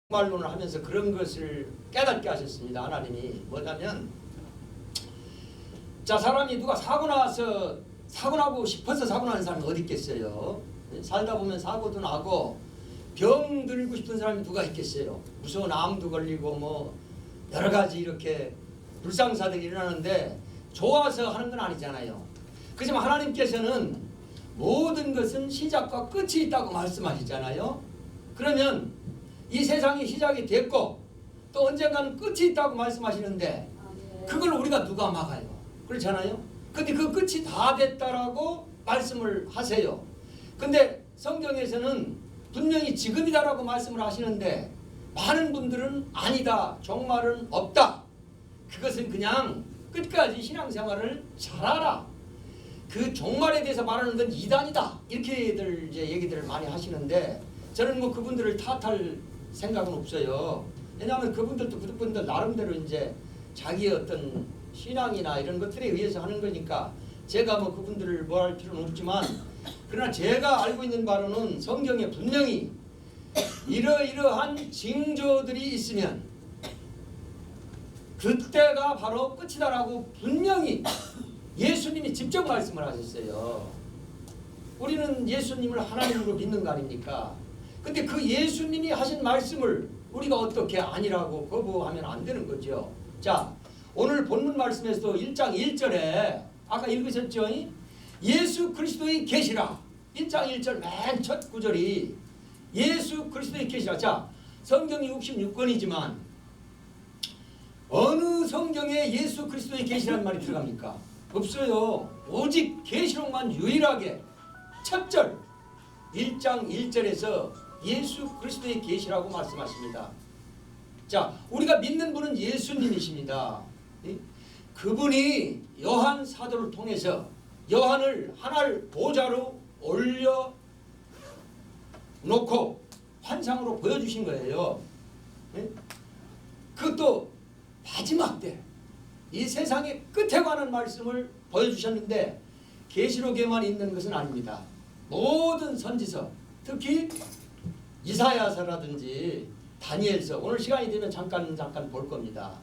말론을 하면서 그런 것을 깨닫게 하셨습니다. 하나님이 뭐냐면, 자, 사람이 누가 사고 나서 사고 나고 싶어서 사고 나는 사람이 어디 있겠어요? 살다 보면 사고도 나고 병 들고 싶은 사람이 누가 있겠어요? 무서운 암도 걸리고 뭐 여러 가지 이렇게 불상사들이 일어나는데 좋아서 하는 건 아니잖아요. 그렇지만 하나님께서는 모든 것은 시작과 끝이 있다고 말씀하시잖아요. 그러면 이 세상이 시작이 됐고 또 언젠가는 끝이 있다고 말씀하시는데 그걸 우리가 누가 막아요? 그렇잖아요. 근데 그 끝이 다 됐다라고 말씀을 하세요. 근데 성경에서는 분명히 지금이다라고 말씀을 하시는데 많은 분들은 아니다, 종말은 없다, 그것은 그냥 끝까지 신앙생활을 잘하라, 그 종말에 대해서 말하는 건 이단이다, 이렇게들 이제 얘기들을 많이 하시는데 저는 뭐 그분들을 탓할 생각은 없어요. 왜냐하면 그분들 나름대로 이제 자기의 어떤 신앙이나 이런 것들에 의해서 하는 거니까 제가 뭐 그분들을 뭐 할 필요는 없지만, 그러나 제가 알고 있는 바로는 성경에 분명히 이러이러한 징조들이 있으면 그때가 바로 끝이다라고 분명히 예수님이 직접 말씀을 하셨어요. 우리는 예수님을 하나님으로 믿는 거 아닙니까? 근데 그 예수님이 하신 말씀을 우리가 어떻게 아니라고 거부하면 안 되는 거죠. 자, 오늘 본문 말씀에서도 1장 1절에 아까 읽으셨죠? 예수 그리스도의 계시라. 1장 1절 맨 첫 구절이 예수 그리스도의 계시라. 자, 성경이 66권이지만 어느 성경에 예수 그리스도의 계시라는 말이 들어갑니까? 없어요. 오직 계시록만 유일하게 첫 절 1장 1절에서 예수 그리스도의 계시라고 말씀하십니다. 자, 우리가 믿는 분은 예수님이십니다. 그분이 요한 사도를 통해서 요한을 하늘 보좌로 올려 놓고 환상으로 보여주신 거예요. 그것도 마지막 때 이 세상의 끝에 관한 말씀을 보여주셨는데 계시록에만 있는 것은 아닙니다. 모든 선지서, 특히 이사야서라든지 다니엘서, 오늘 시간이 되면 잠깐 볼 겁니다.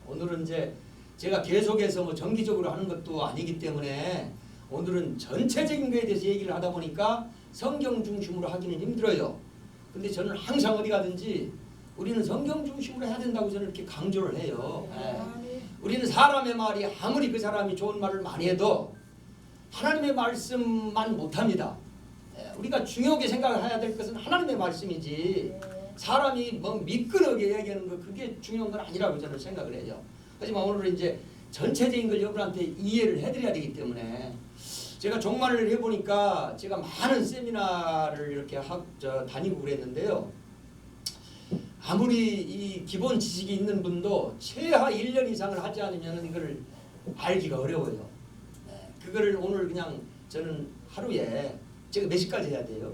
오늘은 이제 제가 계속해서 뭐 정기적으로 하는 것도 아니기 때문에 오늘은 전체적인 것에 대해서 얘기를 하다 보니까 성경 중심으로 하기는 힘들어요. 근데 저는 항상 어디 가든지 우리는 성경 중심으로 해야 된다고 저는 이렇게 강조를 해요. 우리는 사람의 말이 아무리 그 사람이 좋은 말을 많이 해도 하나님의 말씀만 못합니다. 우리가 중요하게 생각을 해야 될 것은 하나님의 말씀이지 사람이 뭐 미끄러게 얘기하는 거 그게 중요한 건 아니라고 저는 생각을 해요. 하지만 오늘은 이제 전체적인 걸 여러분한테 이해를 해드려야 되기 때문에 제가 종말을 해보니까 제가 많은 세미나를 이렇게 다니고 그랬는데요. 아무리 이 기본 지식이 있는 분도 최하 1년 이상을 하지 않으면 이걸 알기가 어려워요. 그거를 오늘 그냥 저는 하루에 제가 몇 시까지 해야 돼요?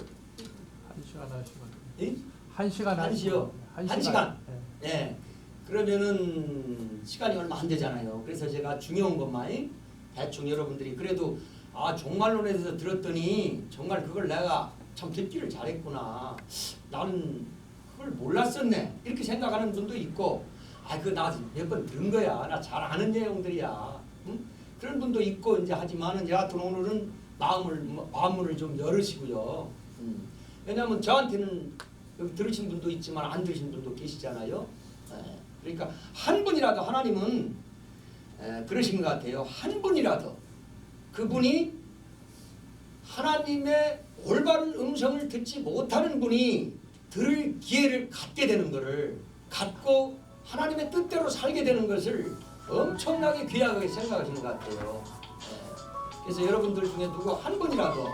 1시간 하시면. 예? 1시간 하시요. 1시간. 네. 예. 그러면은 시간이 얼마 안 되잖아요. 그래서 제가 중요한 것만 대충 여러분들이 그래도 종말론에 대해서 들었더니 정말 그걸 내가 참 듣기를 잘했구나, 나는 그걸 몰랐었네, 이렇게 생각하는 분도 있고, 그거 나 몇 번 들은 거야, 나 잘 아는 내용들이야, 응? 그런 분도 있고 이제 하지만은 여하튼 오늘은 마음을 좀 열으시고요. 왜냐하면 저한테는 여기 들으신 분도 있지만 안 들으신 분도 계시잖아요. 그러니까 한 분이라도 하나님은 그러신 것 같아요. 한 분이라도 그분이 하나님의 올바른 음성을 듣지 못하는 분이 들을 기회를 갖게 되는 것을 갖고 하나님의 뜻대로 살게 되는 것을 엄청나게 귀하게 생각하시는 것 같아요. 그래서 여러분들 중에 누구 한 분이라도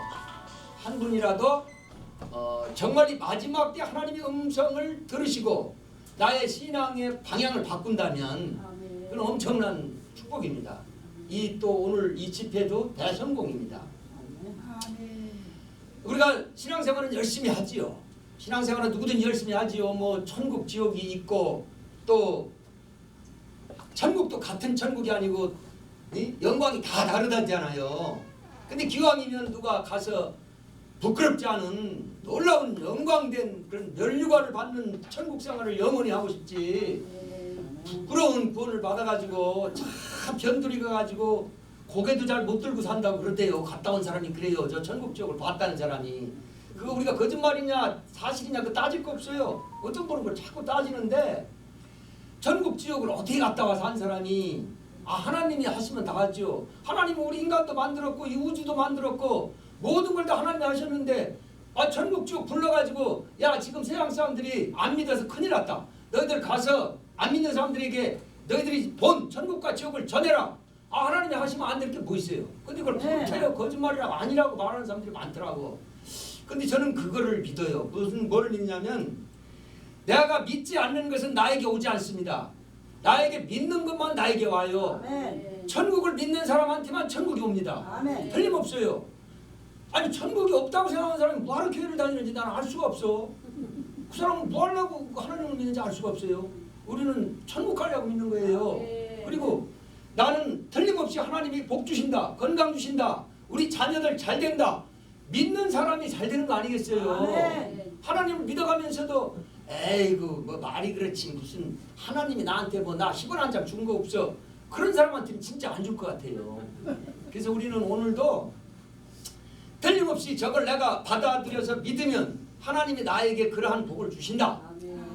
정말 이 마지막 때 하나님의 음성을 들으시고 나의 신앙의 방향을 바꾼다면 그건 엄청난 축복입니다. 이 또 오늘 이 집회도 대성공입니다. 우리가 신앙생활은 열심히 하지요. 신앙생활은 누구든 열심히 하지요. 뭐 천국 지옥이 있고 또 천국도 같은 천국이 아니고 영광이 다 다르다잖아요. 근데 기왕이면 누가 가서 부끄럽지 않은 놀라운 영광된 그런 면류관을 받는 천국 생활을 영원히 하고 싶지. 부끄러운 구원을 받아가지고 참 변두리가 가지고 고개도 잘 못 들고 산다고 그러대요. 갔다 온 사람이 그래요. 저 천국 지옥을 봤다는 사람이. 그거 우리가 거짓말이냐 사실이냐 그 따질 거 없어요. 어떤 분은 그걸 자꾸 따지는데 천국 지옥을 어떻게 갔다 와서 한 사람이 하나님이 하시면 다 하죠. 하나님은 우리 인간도 만들었고 이 우주도 만들었고 모든 걸 다 하나님이 하셨는데 천국 지옥 불러가지고 야 지금 세상 사람들이 안 믿어서 큰일 났다. 너희들 가서 안 믿는 사람들에게 너희들이 본 천국과 지옥을 전해라. 하나님이 하시면 안 될 게 뭐 있어요. 근데 그걸 불태요. 거짓말이라고 아니라고 말하는 사람들이 많더라고. 근데 저는 그거를 믿어요. 뭘 믿냐면 내가 믿지 않는 것은 나에게 오지 않습니다. 나에게 믿는 것만 나에게 와요. 아멘. 천국을 믿는 사람한테만 천국이 옵니다. 아멘. 틀림없어요. 아니 천국이 없다고 생각하는 사람이 뭐하러 교회를 다니는지 나는 알 수가 없어. 그 사람은 뭐 하려고 하나님을 믿는지 알 수가 없어요. 우리는 천국 가려고 믿는 거예요. 그리고 나는 틀림없이 하나님이 복 주신다. 건강 주신다. 우리 자녀들 잘 된다. 믿는 사람이 잘 되는 거 아니겠어요. 아멘. 하나님을 믿어가면서도 에이구 뭐 말이 그렇지 무슨 하나님이 나한테 뭐 나 10원 한 장 준 거 없어. 그런 사람한테는 진짜 안 줄 것 같아요. 그래서 우리는 오늘도 틀림없이 저걸 내가 받아들여서 믿으면 하나님이 나에게 그러한 복을 주신다.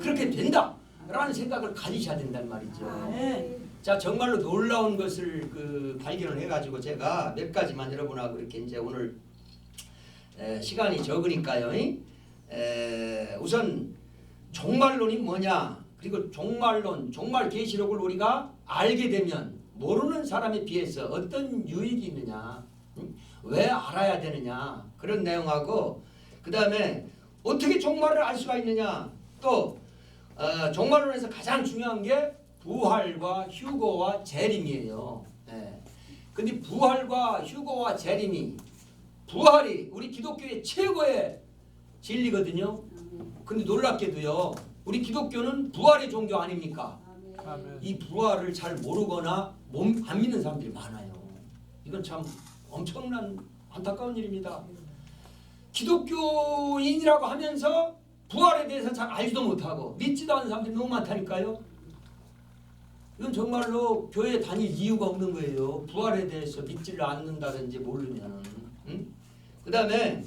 그렇게 된다. 라는 생각을 가지셔야 된단 말이죠. 아멘. 자 정말로 놀라운 것을 발견을 해가지고 제가 몇 가지만 여러분하고 이렇게 이제 오늘 시간이 적으니까요. 우선 종말론이 뭐냐 그리고 종말론 종말 계시록을 우리가 알게 되면 모르는 사람에 비해서 어떤 유익이 있느냐 왜 알아야 되느냐 그런 내용하고 그 다음에 어떻게 종말을 알 수가 있느냐 또 종말론에서 가장 중요한 게 부활과 휴거와 재림이에요. 근데 부활과 휴거와 재림이 부활이 우리 기독교의 최고의 진리거든요. 근데 놀랍게도요. 우리 기독교는 부활의 종교 아닙니까? 아멘. 이 부활을 잘 모르거나 안 믿는 사람들이 많아요. 이건 참 엄청난 안타까운 일입니다. 기독교인이라고 하면서 부활에 대해서 잘 알지도 못하고 믿지도 않는 사람들이 너무 많다니까요. 이건 정말로 교회에 다닐 이유가 없는 거예요. 부활에 대해서 믿지를 않는다든지 모르면. 그 다음에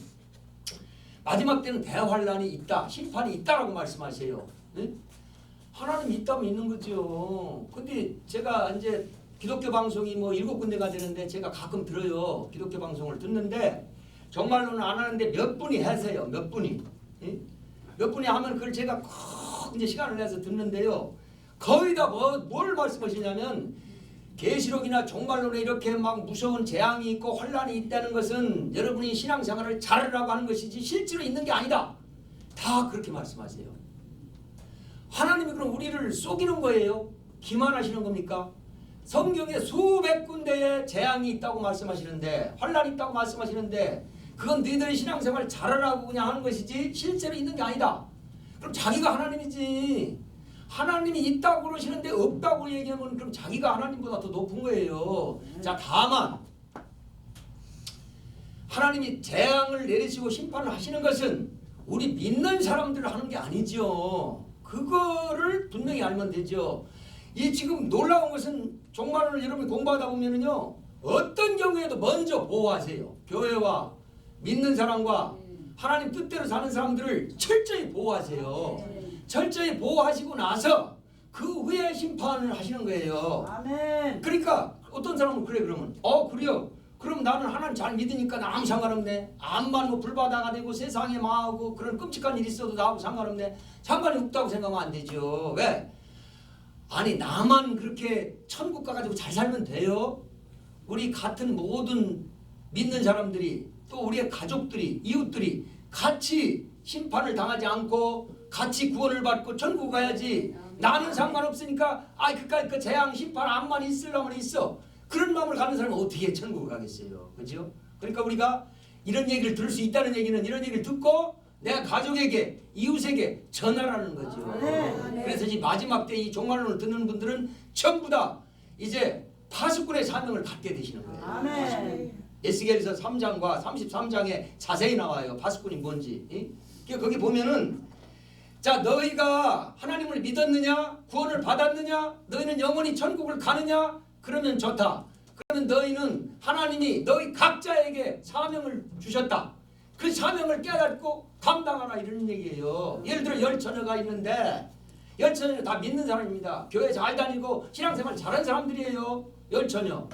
마지막 때는 대환란이 있다. 심판이 있다라고 말씀하세요. 하나님 있다면 있는 거죠. 근데 제가 이제 기독교 방송이 뭐 7군데가 되는데 제가 가끔 들어요. 기독교 방송을 듣는데 정말로는 안 하는데 몇 분이 하세요. 몇 분이. 몇 분이 하면 그걸 제가 꼭 이제 시간을 내서 듣는데요. 거의 다 뭘 말씀하시냐면 계시록이나 종말론에 이렇게 막 무서운 재앙이 있고 환란이 있다는 것은 여러분이 신앙생활을 잘하라고 하는 것이지 실제로 있는 게 아니다. 다 그렇게 말씀하세요. 하나님이 그럼 우리를 속이는 거예요? 기만하시는 겁니까? 성경에 수백 군데에 재앙이 있다고 말씀하시는데 환란이 있다고 말씀하시는데 그건 너희들이 신앙생활을 잘하라고 그냥 하는 것이지 실제로 있는 게 아니다. 그럼 자기가 하나님이지. 하나님이 있다고 그러시는데 없다고 얘기하면 그럼 자기가 하나님보다 더 높은 거예요. 자 다만 하나님이 재앙을 내리시고 심판을 하시는 것은 우리 믿는 사람들 하는 게 아니죠. 그거를 분명히 알면 되죠. 이 지금 놀라운 것은 종말론을 여러분이 공부하다 보면은요 어떤 경우에도 먼저 보호하세요. 교회와 믿는 사람과 하나님 뜻대로 사는 사람들을 철저히 보호하세요. 철저히 보호하시고 나서 그 후에 심판을 하시는 거예요. 아멘. 그러니까 어떤 사람은 그래 그러면 그래요. 그럼 나는 하나님 잘 믿으니까 나 아무 상관없네. 암만 뭐 불바다가 되고 세상에 망하고 그런 끔찍한 일이 있어도 나하고 상관없네. 상관이 없다고 생각하면 안 되죠. 왜? 아니 나만 그렇게 천국 가가지고 잘 살면 돼요? 우리 같은 모든 믿는 사람들이 또 우리의 가족들이 이웃들이 같이 심판을 당하지 않고 같이 구원을 받고 천국 가야지. 나는 상관없으니까 그까이 그 재앙 심판 암만 있으려면 있어. 그런 마음을 가는 사람은 어떻게 천국을 가겠어요. 그죠? 그러니까 우리가 이런 얘기를 들을 수 있다는 얘기는 이런 얘기를 듣고 내가 가족에게 이웃에게 전하라는 거죠. 그래서 이 마지막 때 이 종말론을 듣는 분들은 전부 다 이제 파수꾼의 사명을 갖게 되시는 거예요. 아멘. 에스겔서 3장과 33장에 자세히 나와요. 파수꾼이 뭔지. 거기 보면은 자, 너희가 하나님을 믿었느냐? 구원을 받았느냐? 너희는 영원히 천국을 가느냐? 그러면 좋다. 그러면 너희는 하나님이 너희 각자에게 사명을 주셨다. 그 사명을 깨닫고 감당하라 이런 얘기예요. 예를 들어 10처녀가 있는데 10처녀는 다 믿는 사람입니다. 교회 잘 다니고 신앙생활 잘하는 사람들이에요. 10처녀.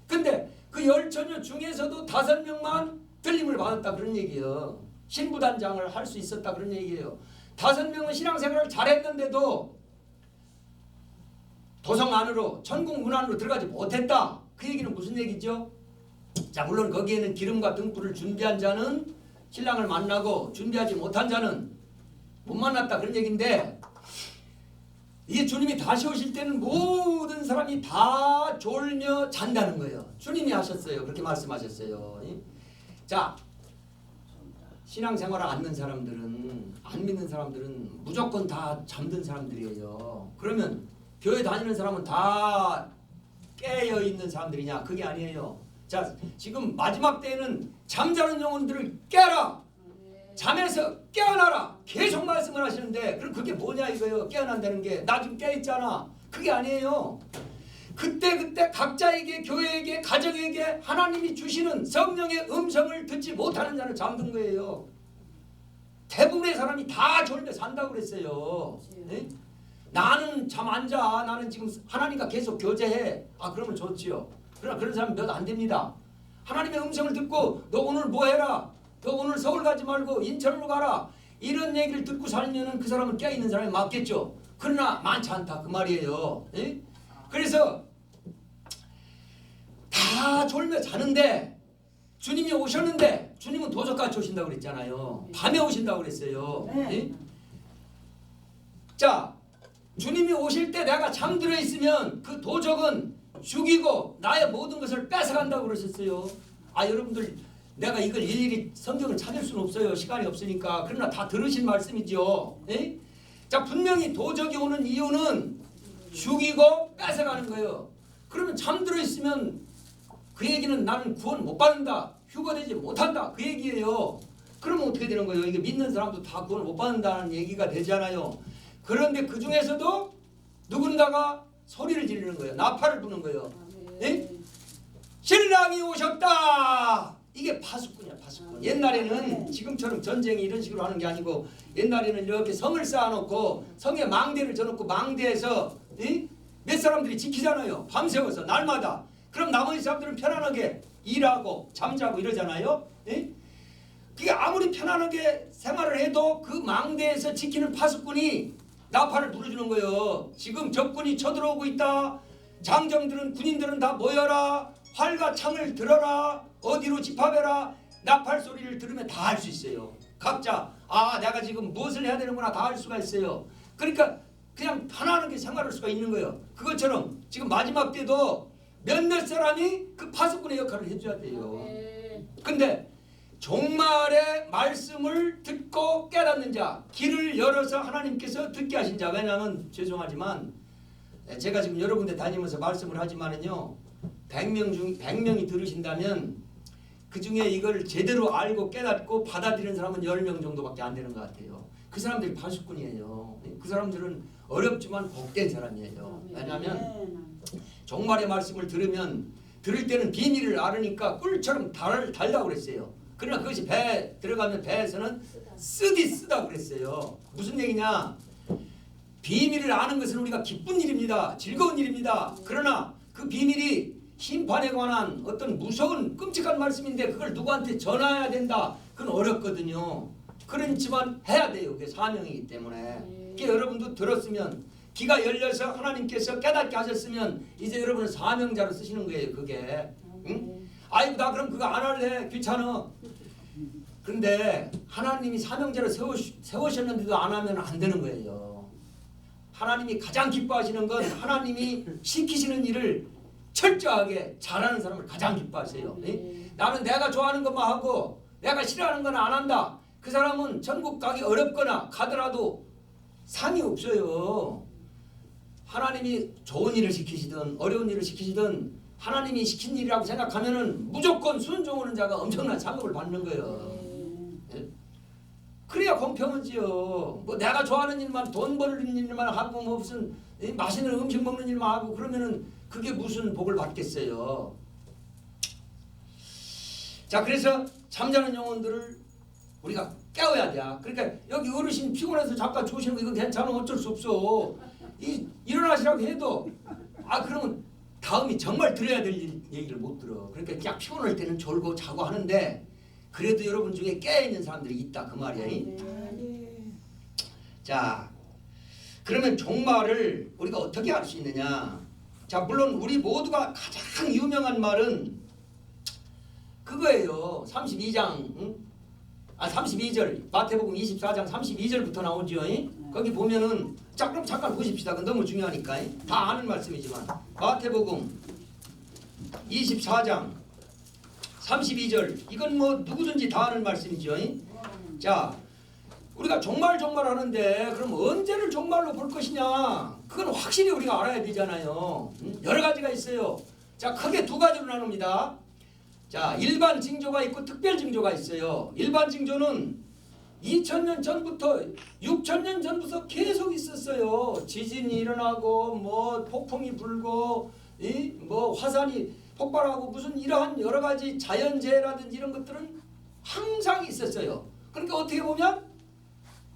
근데 그 10처녀 중에서도 5명만 들림을 받았다 그런 얘기예요. 신부단장을 할 수 있었다 그런 얘기예요. 5명은 신앙생활을 잘했는데도 도성 안으로 천국 문 안으로 들어가지 못했다. 그 얘기는 무슨 얘기죠? 자, 물론 거기에는 기름과 등불을 준비한 자는 신랑을 만나고 준비하지 못한 자는 못 만났다 그런 얘기인데, 이게 주님이 다시 오실 때는 모든 사람이 다 졸며 잔다는 거예요. 주님이 하셨어요. 그렇게 말씀하셨어요. 자, 신앙생활을 안 믿는 사람들은 무조건 다 잠든 사람들이에요. 그러면 교회 다니는 사람은 다 깨어 있는 사람들이냐? 그게 아니에요. 자, 지금 마지막 때에는 잠자는 영혼들을 깨라. 잠에서 깨어나라. 계속 말씀을 하시는데, 그럼 그게 뭐냐 이거예요. 깨어난다는 게. 나 지금 깨있잖아. 그게 아니에요. 그때 각자에게, 교회에게, 가정에게 하나님이 주시는 성령의 음성을 듣지 못하는 자는 잠든 거예요. 대부분의 사람이 다 졸며 산다고 그랬어요. 네? 나는 잠 안 자. 나는 지금 하나님과 계속 교제해. 아, 그러면 좋지요. 그러나 그런 사람 몇 안 됩니다. 하나님의 음성을 듣고 너 오늘 뭐 해라. 너 오늘 서울 가지 말고 인천으로 가라. 이런 얘기를 듣고 살면은 그 사람은 깨어있는 사람이 맞겠죠. 그러나 많지 않다 그 말이에요. 네? 그래서 다 졸며 자는데 주님이 오셨는데, 주님은 도적같이 오신다고 그랬잖아요. 밤에 오신다고 그랬어요. 네? 자, 주님이 오실 때 내가 잠들어 있으면 그 도적은 죽이고 나의 모든 것을 뺏어간다고 그러셨어요. 아, 여러분들 내가 이걸 일일이 성경을 찾을 수는 없어요. 시간이 없으니까. 그러나 다 들으신 말씀이죠. 네? 자, 분명히 도적이 오는 이유는 죽이고 뺏어가는 거예요. 그러면 잠들어 있으면 그 얘기는 나는 구원 못 받는다. 휴거되지 못한다. 그 얘기예요. 그러면 어떻게 되는 거예요? 이게 믿는 사람도 다 구원을 못 받는다는 얘기가 되잖아요. 그런데 그 중에서도 누군가가 소리를 지르는 거예요. 나팔을 부는 거예요. 네? 신랑이 오셨다. 이게 파수꾼이야, 파수꾼. 옛날에는 지금처럼 전쟁이 이런 식으로 하는 게 아니고, 옛날에는 이렇게 성을 쌓아놓고 성에 망대를 져놓고 망대에서 몇 사람들이 지키잖아요. 밤새워서 날마다. 그럼 나머지 사람들은 편안하게 일하고 잠자고 이러잖아요. 그게 아무리 편안하게 생활을 해도 그 망대에서 지키는 파수꾼이 나팔을 불어주는 거예요. 지금 적군이 쳐들어오고 있다. 장정들은, 군인들은 다 모여라. 활과 창을 들어라. 어디로 집합해라. 나팔 소리를 들으면 다 알 수 있어요. 각자 내가 지금 무엇을 해야 되는구나 다 알 수가 있어요. 그러니까 그냥 편안하게 생활할 수가 있는 거예요. 그것처럼 지금 마지막 때도 몇몇 사람이 그 파수꾼의 역할을 해줘야 돼요. 근데 종말의 말씀을 듣고 깨닫는 자, 길을 열어서 하나님께서 듣게 하신 자. 왜냐하면 죄송하지만 제가 지금 여러 군데 다니면서 말씀을 하지만은요, 100명이 들으신다면 그 중에 이걸 제대로 알고 깨닫고 받아들이는 사람은 10명 정도밖에 안 되는 것 같아요. 그 사람들이 파수꾼이에요. 그 사람들은 어렵지만 복된 사람이에요. 왜냐하면 종말의 말씀을 들을 때는 비밀을 알으니까 꿀처럼 달다고 그랬어요. 그러나 그것이 배에 들어가면 배에서는 쓰다고 그랬어요. 무슨 얘기냐? 비밀을 아는 것은 우리가 기쁜 일입니다. 즐거운 일입니다. 그러나 그 비밀이 심판에 관한 어떤 무서운 끔찍한 말씀인데 그걸 누구한테 전해야 된다. 그건 어렵거든요. 그렇지만 해야 돼요. 그게 사명이기 때문에. 그게 여러분도 들었으면, 귀가 열려서 하나님께서 깨닫게 하셨으면 이제 여러분은 사명자로 쓰시는 거예요. 그게. 응? 아이고 나 그럼 그거 안 할래. 귀찮아. 근데 하나님이 사명자를 세우셨는데도 안 하면 안 되는 거예요. 하나님이 가장 기뻐하시는 건 하나님이 시키시는 일을 철저하게 잘하는 사람을 가장 기뻐하세요. 나는 내가 좋아하는 것만 하고 내가 싫어하는 건 안 한다. 그 사람은 천국 가기 어렵거나 가더라도 상이 없어요. 하나님이 좋은 일을 시키시든 어려운 일을 시키시든 하나님이 시킨 일이라고 생각하면은 무조건 순종하는 자가 엄청난 상급을 받는 거예요. 예? 그래야 공평하지요. 뭐 내가 좋아하는 일만 돈 버는 일만 하고 뭐 무슨 맛있는 음식 먹는 일만 하고 그러면은 그게 무슨 복을 받겠어요. 자, 그래서 잠자는 영혼들을 우리가 깨워야 돼. 그러니까 여기 어르신 피곤해서 잠깐 주무시는 거 이건 괜찮아. 어쩔 수 없어. 일어나시라고 해도 그러면 다음이 정말 들어야 될 얘기를 못 들어. 그러니까 그냥 피곤할 때는 졸고 자고 하는데 그래도 여러분 중에 깨어있는 사람들이 있다 그 말이야. 자, 그러면 종말을 우리가 어떻게 알 수 있느냐. 자, 물론 우리 모두가 가장 유명한 말은 그거예요. 32장 32절 마태복음 24장 32절부터 나오죠. 거기 보면은 자, 그럼 잠깐 보십시다. 그건 너무 중요하니까 다 아는 말씀이지만 마태복음 24장 32절 이건 뭐 누구든지 다 아는 말씀이죠. 자, 우리가 종말 하는데 그럼 언제를 종말로 볼 것이냐? 그건 확실히 우리가 알아야 되잖아요. 여러 가지가 있어요. 자, 크게 두 가지로 나눕니다. 자, 일반 징조가 있고 특별 징조가 있어요. 일반 징조는 2000년 전부터 6000년 전부터 계속 있었어요. 지진이 일어나고 뭐 폭풍이 불고 뭐 화산이 폭발하고 무슨 이러한 여러 가지 자연재해라든지 이런 것들은 항상 있었어요. 그러니까 어떻게 보면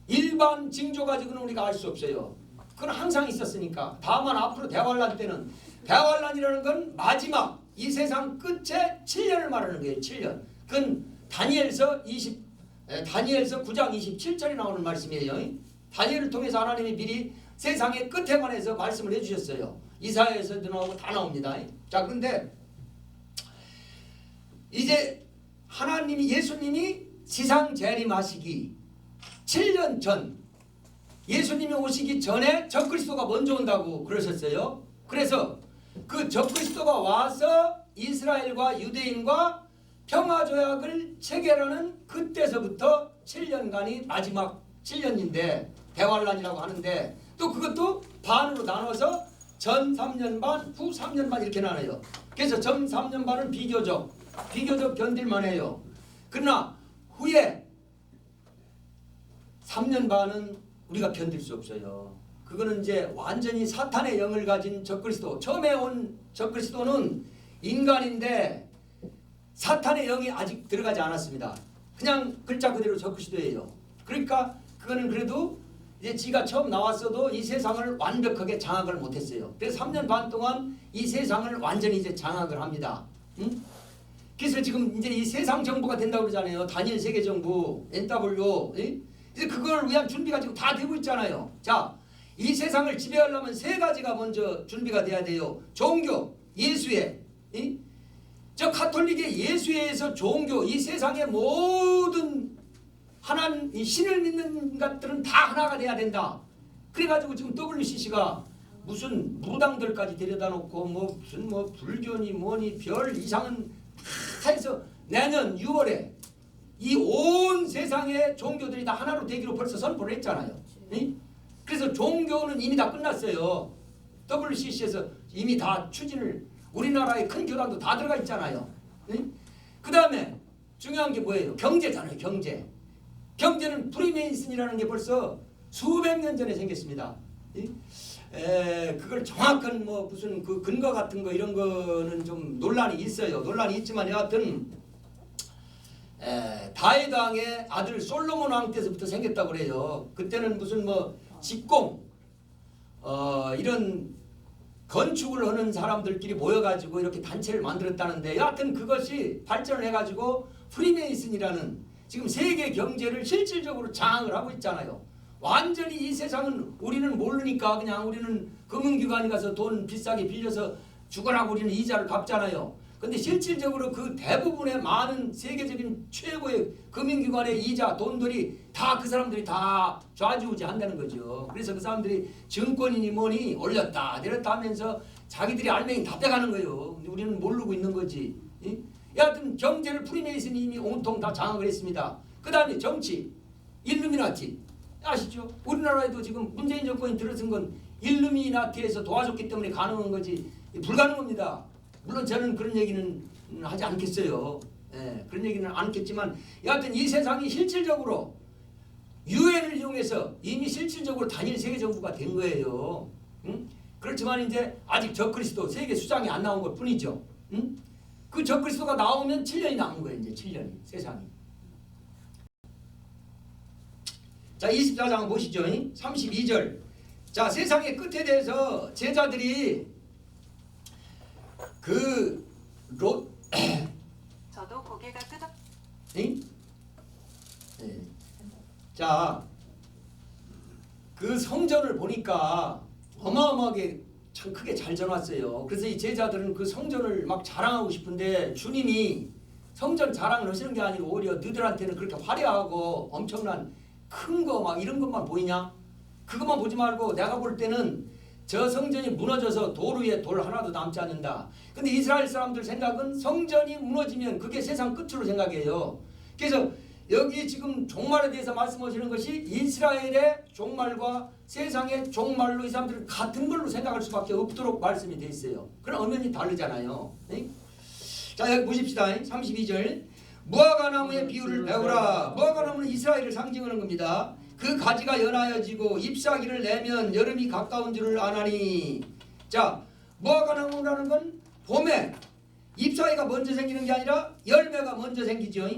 일반 징조 가지고는 우리가 알 수 없어요. 그건 항상 있었으니까. 다만 앞으로 대환란 때는 대환란이라는 건 마지막 이 세상 끝에 7년을 말하는 거예요. 7년. 그건 다니엘서 9장 27절에 나오는 말씀이에요. 다니엘을 통해서 하나님이 미리 세상의 끝에 관해서 말씀을 해주셨어요. 이사야에서도 나오고 다 나옵니다. 자, 그런데 이제 하나님이 예수님이 지상 재림하시기 7년 전 예수님이 오시기 전에 적그리스도가 먼저 온다고 그러셨어요. 그래서 그 적그리스도가 와서 이스라엘과 유대인과 평화조약을 체결하는 그때서부터 7년간이 마지막 7년인데 대환란이라고 하는데 또 그것도 반으로 나눠서 전 3년 반, 후 3년 반 이렇게 나눠요. 그래서 전 3년 반은 비교적 견딜만 해요. 그러나 후에 3년 반은 우리가 견딜 수 없어요. 그거는 이제 완전히 사탄의 영을 가진 적그리스도. 처음에 온 적그리스도는 인간인데 사탄의 영이 아직 들어가지 않았습니다. 그냥 글자 그대로 적그리스도예요. 그러니까 그거는 그래도 이제 지가 처음 나왔어도 이 세상을 완벽하게 장악을 못했어요. 그래서 3년 반 동안 이 세상을 완전히 이제 장악을 합니다. 그래서 지금 이제 이 세상 정부가 된다고 그러잖아요. 단일 세계 정부, NW. 이제 그걸 위한 준비가 지금 다 되고 있잖아요. 자, 이 세상을 지배하려면 세 가지가 먼저 준비가 돼야 돼요. 종교, 예수회. 저 카톨릭의 예수회에서 종교, 이 세상의 모든 하나님, 신을 믿는 것들은 다 하나가 돼야 된다. 그래가지고 지금 WCC가 무슨 무당들까지 데려다 놓고 뭐 무슨 뭐 불교니 뭐니 별 이상은 다 해서 내년 6월에 이 온 세상의 종교들이 다 하나로 되기로 벌써 선포를 했잖아요. 그래서 종교는 이미 다 끝났어요. WCC에서 이미 다 추진을 우리나라의 큰 교단도 다 들어가 있잖아요. 그 다음에 중요한 게 뭐예요? 경제잖아요. 경제는 프리메이슨이라는 게 벌써 수백 년 전에 생겼습니다. 그걸 정확한 뭐 무슨 그 근거 같은 거 이런 거는 좀 논란이 있어요. 논란이 있지만 여하튼 다윗 왕의 아들 솔로몬 왕 때부터 생겼다고 그래요. 그때는 무슨 뭐 직공 이런 건축을 하는 사람들끼리 모여가지고 이렇게 단체를 만들었다는데 여하튼 그것이 발전을 해가지고 프리메이슨이라는 지금 세계 경제를 실질적으로 장악을 하고 있잖아요. 완전히 이 세상은 우리는 모르니까 그냥 우리는 금융기관에 가서 돈 비싸게 빌려서 죽어라고 우리는 이자를 갚잖아요. 근데 실질적으로 그 대부분의 많은 세계적인 최고의 금융기관의 이자 돈들이 다 그 사람들이 다 좌지우지 한다는 거죠. 그래서 그 사람들이 증권이니 뭐니 올렸다 내렸다 하면서 자기들이 알맹이 다 빼가는 거예요. 근데 우리는 모르고 있는 거지. 여하튼 경제를 프리메이슨이 이미 온통 다 장악을 했습니다. 그 다음에 정치 일루미나티 아시죠? 우리나라에도 지금 문재인 정권이 들어선 건 일루미나티에서 도와줬기 때문에 가능한 거지 불가능합니다. 물론 저는 그런 얘기는 하지 않겠어요. 예, 그런 얘기는 않겠지만 여하튼 이 세상이 실질적으로 유엔을 이용해서 이미 실질적으로 단일 세계 정부가 된 거예요. 응? 그렇지만 이제 아직 적그리스도 세계 수장이 안 나온 것 뿐이죠. 응? 그 적그리스도가 나오면 7년이 남은 거예요. 이제 7년이 세상이. 자 24장 보시죠. 32절. 자 세상의 끝에 대해서 제자들이 저도 고개가 끄덕. 네. 자, 그 성전을 보니까 어마어마하게 참 크게 잘 져놨어요. 그래서 이 제자들은 그 성전을 막 자랑하고 싶은데 주님이 성전 자랑을 하시는 게 아니고 오히려 너희들한테는 그렇게 화려하고 엄청난 큰 거 막 이런 것만 보이냐? 그것만 보지 말고 내가 볼 때는 저 성전이 무너져서 돌 위에 돌 하나도 남지 않는다. 근데 이스라엘 사람들 생각은 성전이 무너지면 그게 세상 끝으로 생각해요. 그래서 여기 지금 종말에 대해서 말씀하시는 것이 이스라엘의 종말과 세상의 종말로 이 사람들은 같은 걸로 생각할 수밖에 없도록 말씀이 되어 있어요. 그럼 엄연히 다르잖아요. 네? 자 여기 보십시다. 32절. 무화과나무의 비유를 배우라. 무화과나무는 이스라엘을 상징하는 겁니다. 그 가지가 연하여지고 잎사귀를 내면 여름이 가까운 줄을 아나니. 자 무화과나무라는 건 봄에 잎사귀가 먼저 생기는 게 아니라 열매가 먼저 생기죠.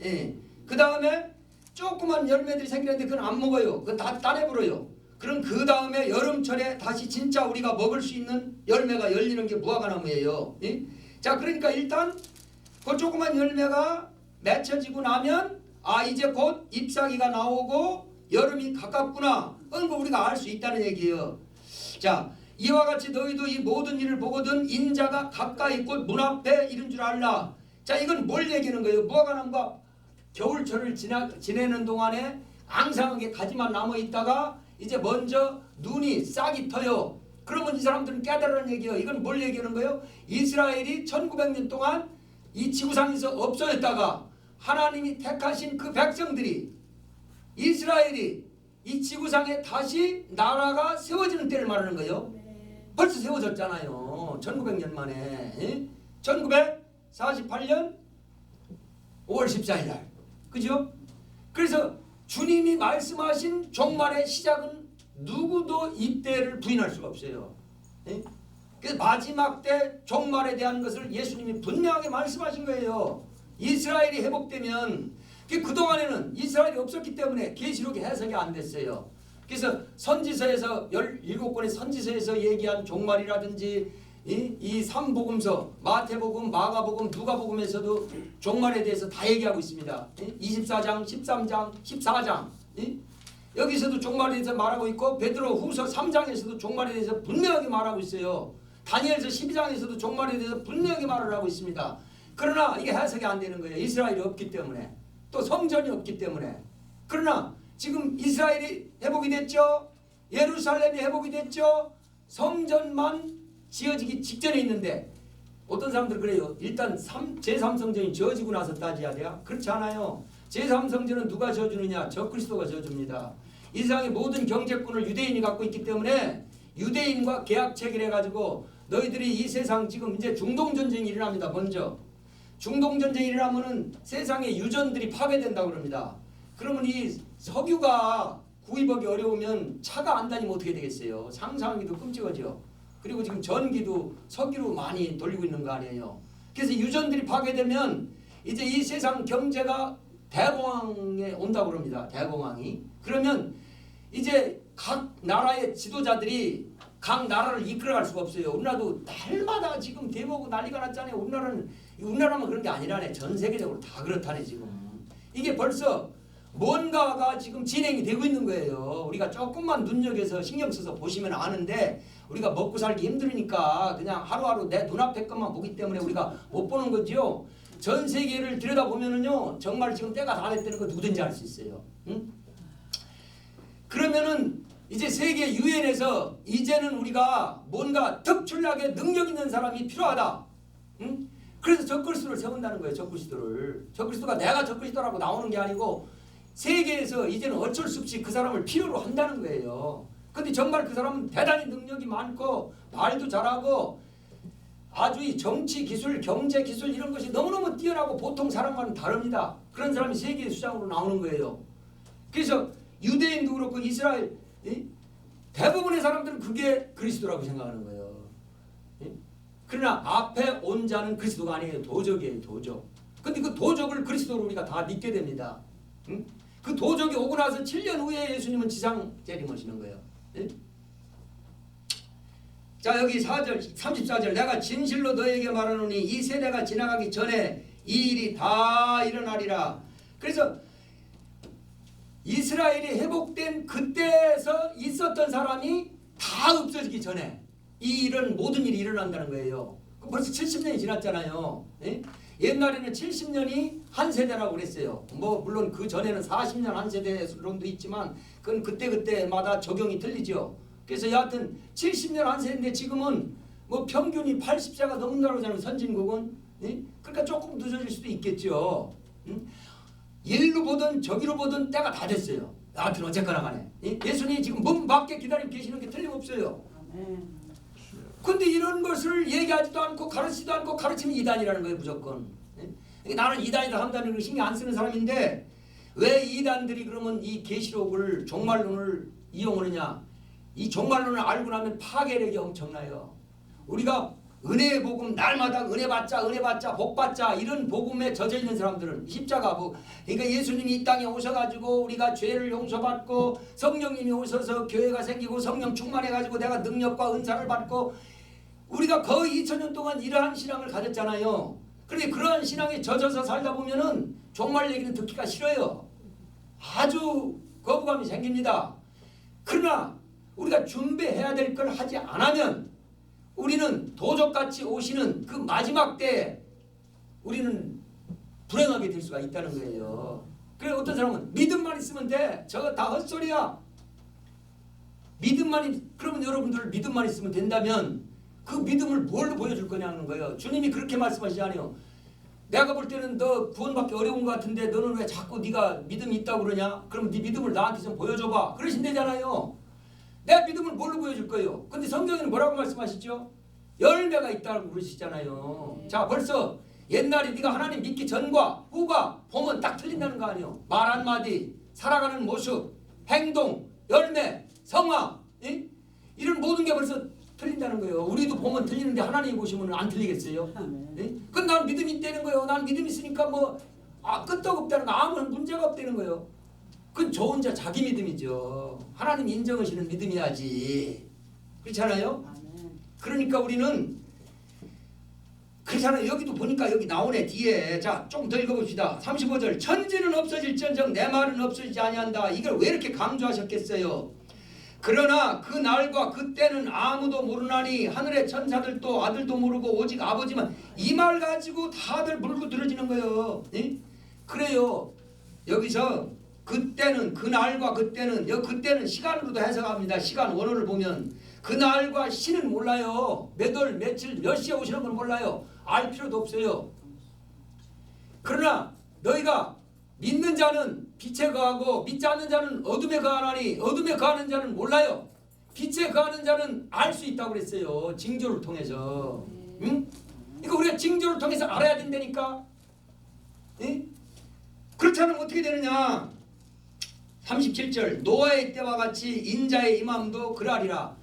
예. 그 다음에 조그만 열매들이 생기는데 그건 안 먹어요. 그건 다 따내버려요. 그럼 그 다음에 여름철에 다시 진짜 우리가 먹을 수 있는 열매가 열리는 게 무화과나무예요. 예? 자 그러니까 일단 그 조그만 열매가 맺혀지고 나면 아 이제 곧 잎사귀가 나오고 여름이 가깝구나. 그건 거 우리가 알 수 있다는 얘기예요. 자 이와 같이 너희도 이 모든 일을 보거든 인자가 가까이 곧 문 앞에 이른 줄 알라. 자 이건 뭘 얘기하는 거예요? 무화과나무가 겨울철을 지내는 동안에 앙상하게 가지만 남아 있다가 이제 먼저 눈이 싹이 터요. 그러면 이 사람들은 깨달으라는 얘기예요. 이건 뭘 얘기하는 거예요? 이스라엘이 1900년 동안 이 지구상에서 없어졌다가 하나님이 택하신 그 백성들이 이스라엘이 이 지구상에 다시 나라가 세워지는 때를 말하는 거예요. 벌써 세워졌잖아요. 1900년 만에. 1948년 5월 14일 날. 그죠? 그래서 주님이 말씀하신 종말의 시작은 누구도 이때를 부인할 수가 없어요. 그래서 마지막 때 종말에 대한 것을 예수님이 분명하게 말씀하신 거예요. 이스라엘이 회복되면 그동안에는 이스라엘이 없었기 때문에 계시록이 해석이 안 됐어요. 그래서 선지서에서 17권의 선지서에서 얘기한 종말이라든지 이 삼복음서 마태복음, 마가복음, 누가복음에서도 종말에 대해서 다 얘기하고 있습니다. 24장, 13장, 14장 여기서도 종말에 대해서 말하고 있고 베드로 후서 3장에서도 종말에 대해서 분명하게 말하고 있어요. 다니엘서 12장에서도 종말에 대해서 분명히 말을 하고 있습니다. 그러나 이게 해석이 안 되는 거예요. 이스라엘이 없기 때문에 또 성전이 없기 때문에. 그러나 지금 이스라엘이 회복이 됐죠. 예루살렘이 회복이 됐죠. 성전만 지어지기 직전에 있는데 어떤 사람들 그래요. 일단 제3성전이 지어지고 나서 따져야 돼요. 그렇지 않아요. 제3성전은 누가 지어주느냐? 적그리스도가 지어줍니다. 이 세상의 모든 경제권을 유대인이 갖고 있기 때문에 유대인과 계약 체결해 가지고 너희들이 이 세상 지금 이제 중동전쟁이 일어납니다. 먼저 중동전쟁이 일어나면은 세상의 유전들이 파괴된다고 그럽니다. 그러면 이 석유가 구입하기 어려우면 차가 안 다니면 어떻게 되겠어요? 상상하기도 끔찍하죠. 그리고 지금 전기도 석유로 많이 돌리고 있는 거 아니에요. 그래서 유전들이 파괴되면 이제 이 세상 경제가 대공황에 온다고 그럽니다. 대공황이. 그러면 이제 각 나라의 지도자들이 각 나라를 이끌어갈 수가 없어요. 우리나라도 날마다 지금 대모고 난리가 났잖아요. 우리나라만 그런 게 아니라네. 전 세계적으로 다 그렇다네 지금. 이게 벌써 뭔가가 지금 진행이 되고 있는 거예요. 우리가 조금만 눈여겨서 신경 써서 보시면 아는데 우리가 먹고 살기 힘들으니까 그냥 하루하루 내 눈앞에 것만 보기 때문에 우리가 못 보는 거죠. 전 세계를 들여다보면은요 정말 지금 때가 다 됐다는 거 누구든지 알 수 있어요. 응? 그러면은 이제 세계 유엔에서 이제는 우리가 뭔가 특출나게 능력 있는 사람이 필요하다. 응? 그래서 적그리스도를 세운다는 거예요. 적그리스도가 내가 적그리스도라고 나오는 게 아니고 세계에서 이제는 어쩔 수 없이 그 사람을 필요로 한다는 거예요. 근데 정말 그 사람은 대단히 능력이 많고 말도 잘하고 아주 이 정치 기술, 경제 기술 이런 것이 너무너무 뛰어나고 보통 사람과는 다릅니다. 그런 사람이 세계의 수장으로 나오는 거예요. 그래서 유대인도 그렇고 이스라엘 대부분의 사람들은 그게 그리스도라고 생각하는 거예요. 그러나 앞에 온 자는 그리스도가 아니에요. 도적이에요. 도적. 근데 그 도적을 그리스도로 우리가 다 믿게 됩니다. 그 도적이 오고 나서 7년 후에 예수님은 지상 재림하시는 거예요. 자, 여기 4절 34절 내가 진실로 너에게 말하노니 이 세대가 지나가기 전에 이 일이 다 일어나리라. 그래서 이스라엘이 회복된 그때에서 있었던 사람이 다 없어지기 전에 이 일은 모든 일이 일어난다는 거예요. 벌써 70년이 지났잖아요. 옛날에는 70년이 한 세대라고 그랬어요. 뭐 물론 그 전에는 40년 한 세대론도 있지만 그건 그때마다 적용이 틀리죠. 그래서 여하튼 70년 한 세대인데 지금은 뭐 평균이 80세가 넘는다고 하잖아요. 선진국은. 그러니까 조금 늦어질 수도 있겠죠. 일로 보든 저기로 보든 때가 다 됐어요. 여하튼 어쨌거나 간에 예수님이 지금 문 밖에 기다리고 계시는 게 틀림없어요. 근데 이런 것을 얘기하지도 않고 가르치지도 않고 가르치면 이단이라는 거예요. 무조건. 나는 이단이다 한다는 걸 신경 안 쓰는 사람인데 왜 이단들이 그러면 이 계시록을 종말론을 이용하느냐. 이 종말론을 알고 나면 파괴력이 엄청나요. 우리가 은혜의 복음 날마다 은혜 받자 복 받자 이런 복음에 젖어 있는 사람들은 십자가 그러니까 예수님이 이 땅에 오셔가지고 우리가 죄를 용서받고 성령님이 오셔서 교회가 생기고 성령 충만해가지고 내가 능력과 은사를 받고 우리가 거의 2000년 동안 이러한 신앙을 가졌잖아요. 그런데 그러한 신앙에 젖어서 살다 보면은 종말 얘기는 듣기가 싫어요. 아주 거부감이 생깁니다. 그러나 우리가 준비해야 될 걸 하지 않으면 우리는 도적같이 오시는 그 마지막 때에 우리는 불행하게 될 수가 있다는 거예요. 그래서 어떤 사람은 믿음만 있으면 돼. 저거 다 헛소리야. 그러면 여러분들 믿음만 있으면 된다면 그 믿음을 뭘로 보여줄 거냐는 거예요. 주님이 그렇게 말씀하시잖아요. 내가 볼 때는 너 구원받기 어려운 것 같은데 너는 왜 자꾸 네가 믿음이 있다고 그러냐? 그럼 네 믿음을 나한테 좀 보여줘봐. 그러신대잖아요. 내가 믿음을 뭘로 보여줄 거예요? 근데 성경에는 뭐라고 말씀하시죠? 열매가 있다고 그러시잖아요. 자, 벌써 옛날에 네가 하나님 믿기 전과 후가 보면 딱 틀린다는 거 아니에요? 말 한마디, 살아가는 모습, 행동, 열매, 성화 이런 모든 게 벌써 틀린다는 거예요. 우리도 보면 틀리는데 하나님 보시면 안 틀리겠어요? 그건 난 믿음이 있다는 거예요. 난 믿음이 있으니까 끄떡 없다는 거 아무런 문제가 없다는 거예요. 그건 저 혼자 자기 믿음이죠. 하나님 인정하시는 믿음이야지. 그렇잖아요? 그러니까 우리는 그렇잖아요. 여기도 보니까 여기 나오네 뒤에. 자, 좀 더 읽어봅시다. 35절 천지는 없어질지언정 내 말은 없어지지 아니한다. 이걸 왜 이렇게 강조하셨겠어요? 그러나 그 날과 그때는 아무도 모르나니 하늘의 천사들도 아들도 모르고 오직 아버지만 이 말 가지고 다들 물고 들어지는 거예요. 그래요. 여기서 그때는 그날과 그때는 그때는 시간으로도 해석합니다. 시간 원어를 보면 그날과 시는 몰라요. 몇 월 며칠 몇 시에 오시는 건 몰라요. 알 필요도 없어요. 그러나 너희가 믿는 자는 빛에 거하고 믿지 않는 자는 어둠에 거하나니 어둠에 거하는 자는 몰라요. 빛에 거하는 자는 알 수 있다고 그랬어요. 징조를 통해서. 응? 그러니까 우리가 징조를 통해서 알아야 된다니까. 응? 그렇지 않으면 어떻게 되느냐. 37절 노아의 때와 같이 인자의 임함도 그러하리라.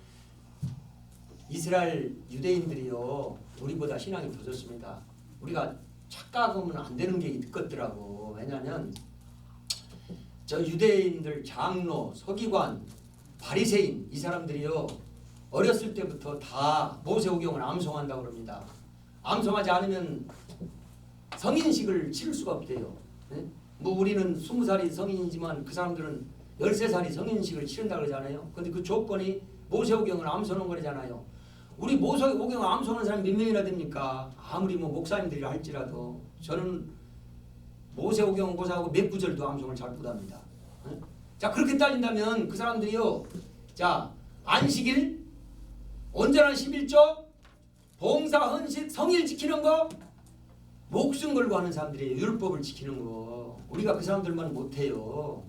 이스라엘 유대인들이요 우리보다 신앙이 더 좋습니다. 우리가 착각하면 안 되는 게 있겠더라고. 왜냐하면 저 유대인들 장로, 서기관, 바리새인 이 사람들이요 어렸을 때부터 다 모세오경을 암송한다고 그럽니다. 암송하지 않으면 성인식을 치를 수가 없대요. 네? 우리는 20살이 성인이지만 그 사람들은 13살이 성인식을 치른다고 그러잖아요. 근데 그 조건이 모세오경을 암송하는 거잖아요. 우리 모세오경을 암송하는 사람이 몇 명이나 됩니까? 아무리 목사님들이라 할지라도 저는 모세오경 고사하고 몇 구절도 암송을 잘 못합니다. 네? 자, 그렇게 따진다면 그 사람들이요. 자, 안식일, 온전한 11조, 봉사, 헌신, 성일 지키는 거 목숨 걸고 하는 사람들이에요. 율법을 지키는 거. 우리가 그 사람들만 못해요.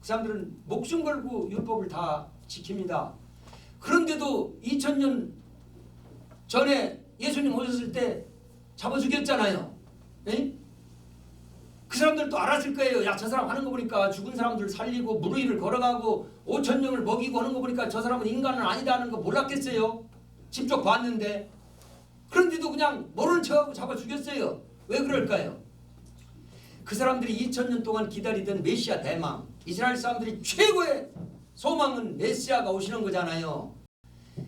그 사람들은 목숨 걸고 율법을 다 지킵니다. 그런데도 2000년 전에 예수님 오셨을 때 잡아 죽였잖아요. 에? 그 사람들도 알았을 거예요. 야, 저 사람 하는 거 보니까 죽은 사람들 살리고 물 위를 걸어가고 5천 명을 먹이고 하는 거 보니까 저 사람은 인간은 아니다 하는 거 몰랐겠어요. 직접 봤는데. 그런데도 그냥 모르는 척하고 잡아 죽였어요. 왜 그럴까요? 그 사람들이 2000년 동안 기다리던 메시아 대망, 이스라엘 사람들이 최고의 소망은 메시아가 오시는 거잖아요.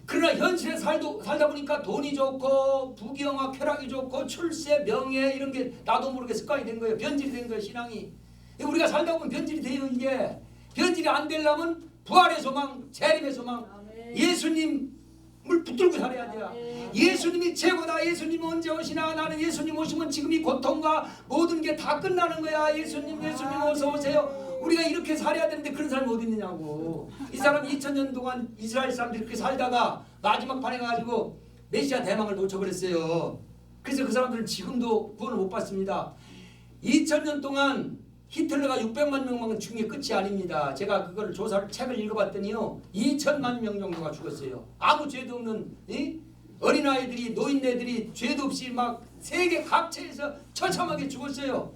그러나 현실에 살다 보니까 돈이 좋고 부귀영화 쾌락이 좋고 출세 명예 이런 게 나도 모르게 습관이 된 거예요. 변질이 된 거예요. 신앙이. 우리가 살다 보면 변질이 돼요. 이게 변질이 안 되려면 부활의 소망, 재림의 소망, 예수님을 붙들고 살아야 돼요. 예수님이 최고다. 예수님 언제 오시나. 나는 예수님 오시면 지금 이 고통과 모든 게 다 끝나는 거야. 예수님 어서 오세요. 우리가 이렇게 살아야 되는데 그런 사람이 어디 있느냐고. 이 사람 2000년 동안 이스라엘 사람들이 이렇게 살다가 마지막 판에 가지고 메시아 대망을 놓쳐버렸어요. 그래서 그 사람들은 지금도 구원을 못 받습니다. 2000년 동안 히틀러가 600만 명만 죽은 게 끝이 아닙니다. 제가 그걸 책을 읽어봤더니요, 2000만 명 정도가 죽었어요. 아무 죄도 없는 어린아이들이, 노인네들이 죄도 없이 막 세계 각처에서 처참하게 죽었어요.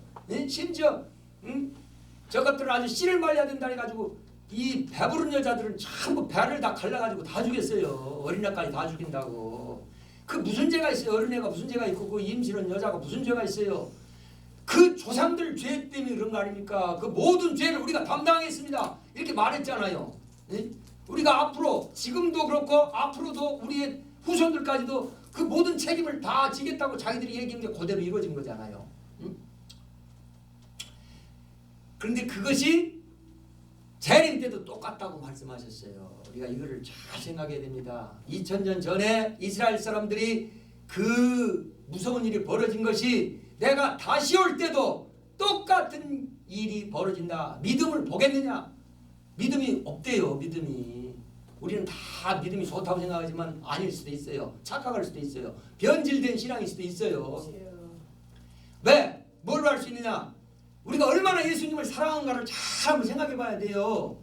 심지어 저것들은 아주 씨를 말려야 된다 해가지고 이 배부른 여자들은 전부 배를 다 갈라가지고 다 죽였어요. 어린애까지 다 죽인다고. 그 무슨 죄가 있어요? 어린애가 무슨 죄가 있고 그 임신한 여자가 무슨 죄가 있어요? 그 조상들 죄 때문에 그런 거 아닙니까? 그 모든 죄를 우리가 담당했습니다. 이렇게 말했잖아요. 우리가 앞으로 지금도 그렇고 앞으로도 우리의 후손들까지도 그 모든 책임을 다 지겠다고 자기들이 얘기한 게 그대로 이루어진 거잖아요. 그런데 그것이 재림 때도 똑같다고 말씀하셨어요. 우리가 이거를 잘 생각해야 됩니다. 2000년 전에 이스라엘 사람들이 그 무서운 일이 벌어진 것이 내가 다시 올 때도 똑같은 일이 벌어진다. 믿음을 보겠느냐? 믿음이 없대요. 믿음이. 우리는 다 믿음이 좋다고 생각하지만 아닐 수도 있어요. 착각할 수도 있어요. 변질된 신앙일 수도 있어요. 왜? 뭘 할 수 있느냐? 우리가 얼마나 예수님을 사랑한가를 잘 한번 생각해 봐야 돼요.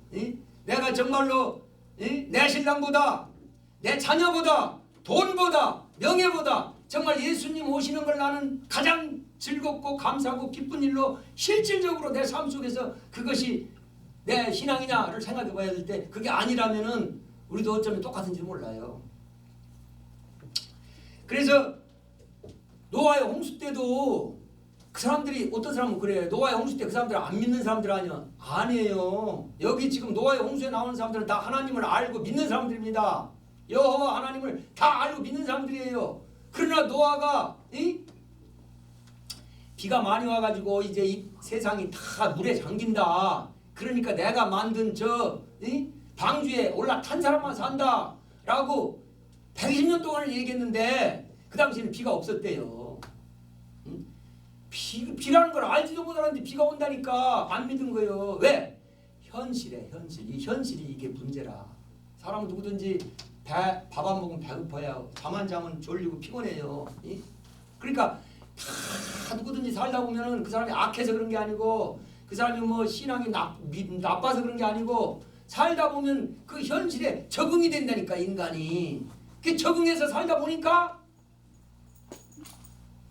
내가 정말로 내 신랑보다 내 자녀보다 돈보다 명예보다 정말 예수님 오시는 걸 나는 가장 즐겁고 감사하고 기쁜 일로 실질적으로 내 삶 속에서 그것이 내 신앙이냐를 생각해 봐야 될 때 그게 아니라면은 우리도 어쩌면 똑같은지 몰라요. 그래서 노아의 홍수 때도 그 사람들이 어떤 사람은 그래. 노아의 홍수 때 그 사람들 안 믿는 사람들 아니야? 아니에요. 여기 지금 노아의 홍수에 나오는 사람들은 다 하나님을 알고 믿는 사람들입니다. 여호와 하나님을 다 알고 믿는 사람들이에요. 그러나 노아가 비가 많이 와가지고 이제 이 세상이 다 물에 잠긴다. 그러니까 내가 만든 저 방주에 올라탄 사람만 산다 라고 120년 동안을 얘기했는데 그 당시에는 비가 없었대요. 비라는 걸 알지도 못하는데 비가 온다니까 안 믿은 거예요. 왜? 현실에 현실. 이 현실이 이게 문제라. 사람은 누구든지 밥 안 먹으면 배고파야 잠 안 자면 졸리고 피곤해요. 그러니까 다 누구든지 살다 보면은 그 사람이 악해서 그런 게 아니고 그 사람이 뭐 신앙이 나빠서 그런 게 아니고 살다 보면 그 현실에 적응이 된다니까 인간이. 그 적응해서 살다 보니까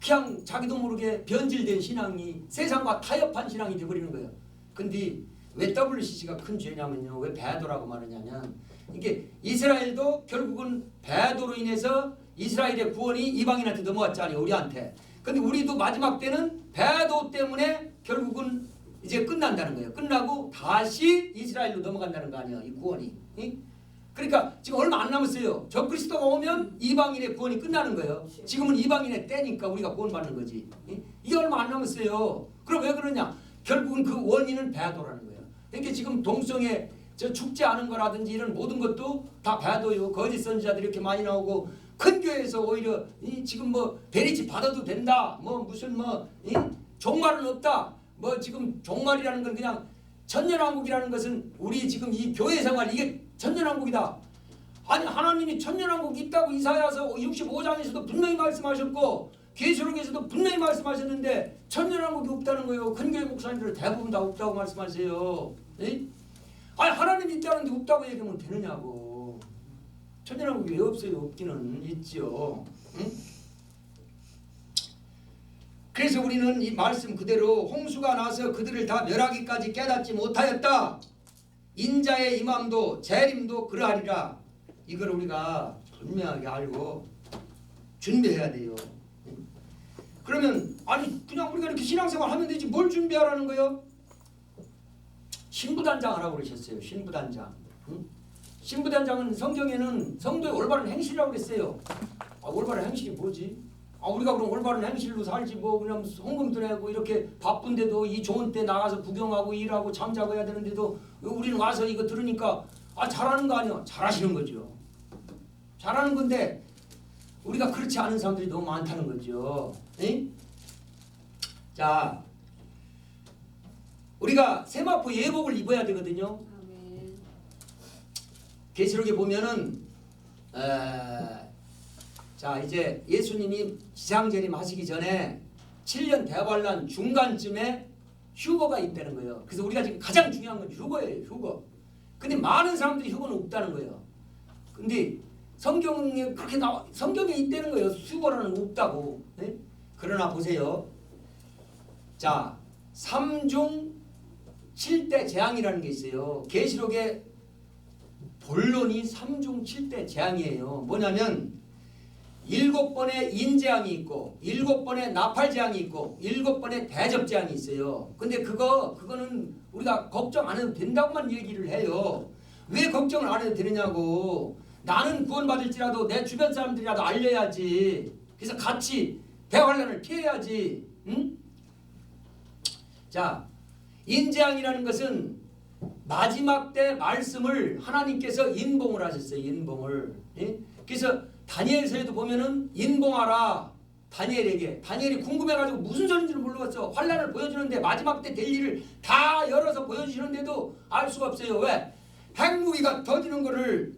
그냥 자기도 모르게 변질된 신앙이 세상과 타협한 신앙이 되어버리는 거예요. 근데 왜 WCC가 큰 죄냐면요. 왜 배도라고 말하냐면 이게 이스라엘도 결국은 배도로 인해서 이스라엘의 구원이 이방인한테 넘어왔잖아요. 우리한테. 근데 우리도 마지막 때는 배도 때문에 결국은 이제 끝난다는 거예요. 끝나고 다시 이스라엘로 넘어간다는 거 아니에요. 이 구원이. 그러니까 지금 얼마 안 남았어요. 저 그리스도가 오면 이방인의 구원이 끝나는 거예요. 지금은 이방인의 때니까 우리가 구원받는 거지. 이게 얼마 안 남았어요. 그럼 왜 그러냐? 결국은 그 원인은 배도라는 거예요. 그러니까 지금 동성애 저 죽지 않은 거라든지 이런 모든 것도 다 배도요. 거짓 선지자들이 이렇게 많이 나오고 큰 교회에서 오히려 지금 뭐 베리치 받아도 된다. 뭐 무슨 뭐 종말은 없다. 뭐 지금 종말이라는 건 그냥 천년왕국이라는 것은 우리 지금 이 교회 생활 이게 천년왕국이다. 아니 하나님이 천년왕국이 있다고 이사야서 65장에서도 분명히 말씀하셨고 계시록에서도 분명히 말씀하셨는데 천년왕국이 없다는 거예요. 큰교회 목사님들 대부분 다 없다고 말씀하세요. 아니 하나님이 있다는데 없다고 얘기하면 되느냐고. 천년왕국이 왜 없어요? 없기는 있죠. 그래서 우리는 이 말씀 그대로 홍수가 나서 그들을 다 멸하기까지 깨닫지 못하였다. 인자의 임함도 재림도 그러하리라. 이걸 우리가 분명하게 알고 준비해야 돼요. 그러면 아니 그냥 우리가 이렇게 신앙생활 하면 되지 뭘 준비하라는 거예요? 신부단장 하라고 그러셨어요. 신부단장. 응? 신부단장은 성경에는 성도의 올바른 행실이라고 그랬어요. 올바른 행실이 뭐지? 우리가 그럼 올바른 행실로 살지 뭐 그냥 헌금도 내고 이렇게 바쁜데도 이 좋은 때 나가서 구경하고 일하고 잠자고 해야 되는데도 우리는 와서 이거 들으니까 잘하는 거 아니야? 잘하시는 거죠. 잘하는 건데 우리가 그렇지 않은 사람들이 너무 많다는 거죠. 에? 자, 우리가 세마포 예복을 입어야 되거든요. 계시록에 보면은 자 이제 예수님이 지상재림 하시기 전에 7년 대환란 중간쯤에 휴거가 있다는 거예요. 그래서 우리가 지금 가장 중요한 건 휴거예요. 휴거. 근데 많은 사람들이 휴거는 없다는 거예요. 근데 성경에 그렇게 성경에 있다는 거예요. 휴거라는 없다고. 네? 그러나 보세요. 자 3중 7대 재앙이라는 게 있어요. 계시록에 본론이 3중 7대 재앙이에요. 뭐냐면 7번의 인재앙이 있고 7번의 나팔재앙이 있고 7번의 대접재앙이 있어요. 근데 그거는 우리가 걱정 안 해도 된다고만 얘기를 해요. 왜 걱정을 안 해도 되느냐고. 나는 구원받을지라도 내 주변 사람들이라도 알려야지. 그래서 같이 대환란을 피해야지. 응? 자 인재앙이라는 것은 마지막 때 말씀을 하나님께서 인봉을 하셨어요. 인봉을. 예? 그래서 다니엘서에도 보면은 인봉하라. 다니엘이 궁금해가지고 무슨 소리인지는 모르겠어. 환란을 보여주는데 마지막 때 될 일을 다 열어서 보여주시는데도 알 수가 없어요. 왜? 핵무기가 터지는 거를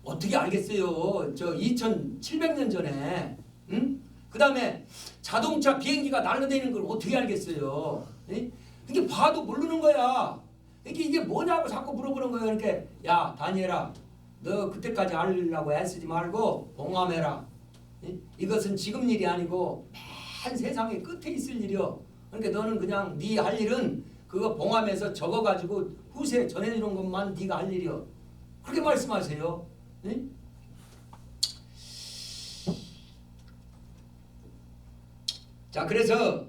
어떻게 알겠어요? 저 2700년 전에. 응? 그 다음에 자동차 비행기가 날아다니는 걸 어떻게 알겠어요? 예? 이게 봐도 모르는 거야. 이게 뭐냐고 자꾸 물어보는 거예요. 이렇게 야 다니엘아 너 그때까지 알려고 애쓰지 말고 봉함해라. 이것은 지금 일이 아니고 맨 세상의 끝에 있을 일이요. 그러니까 너는 그냥 네 할 일은 그거 봉함해서 적어가지고 후세에 전해주는 것만 네가 할 일이요. 그렇게 말씀하세요. 자 그래서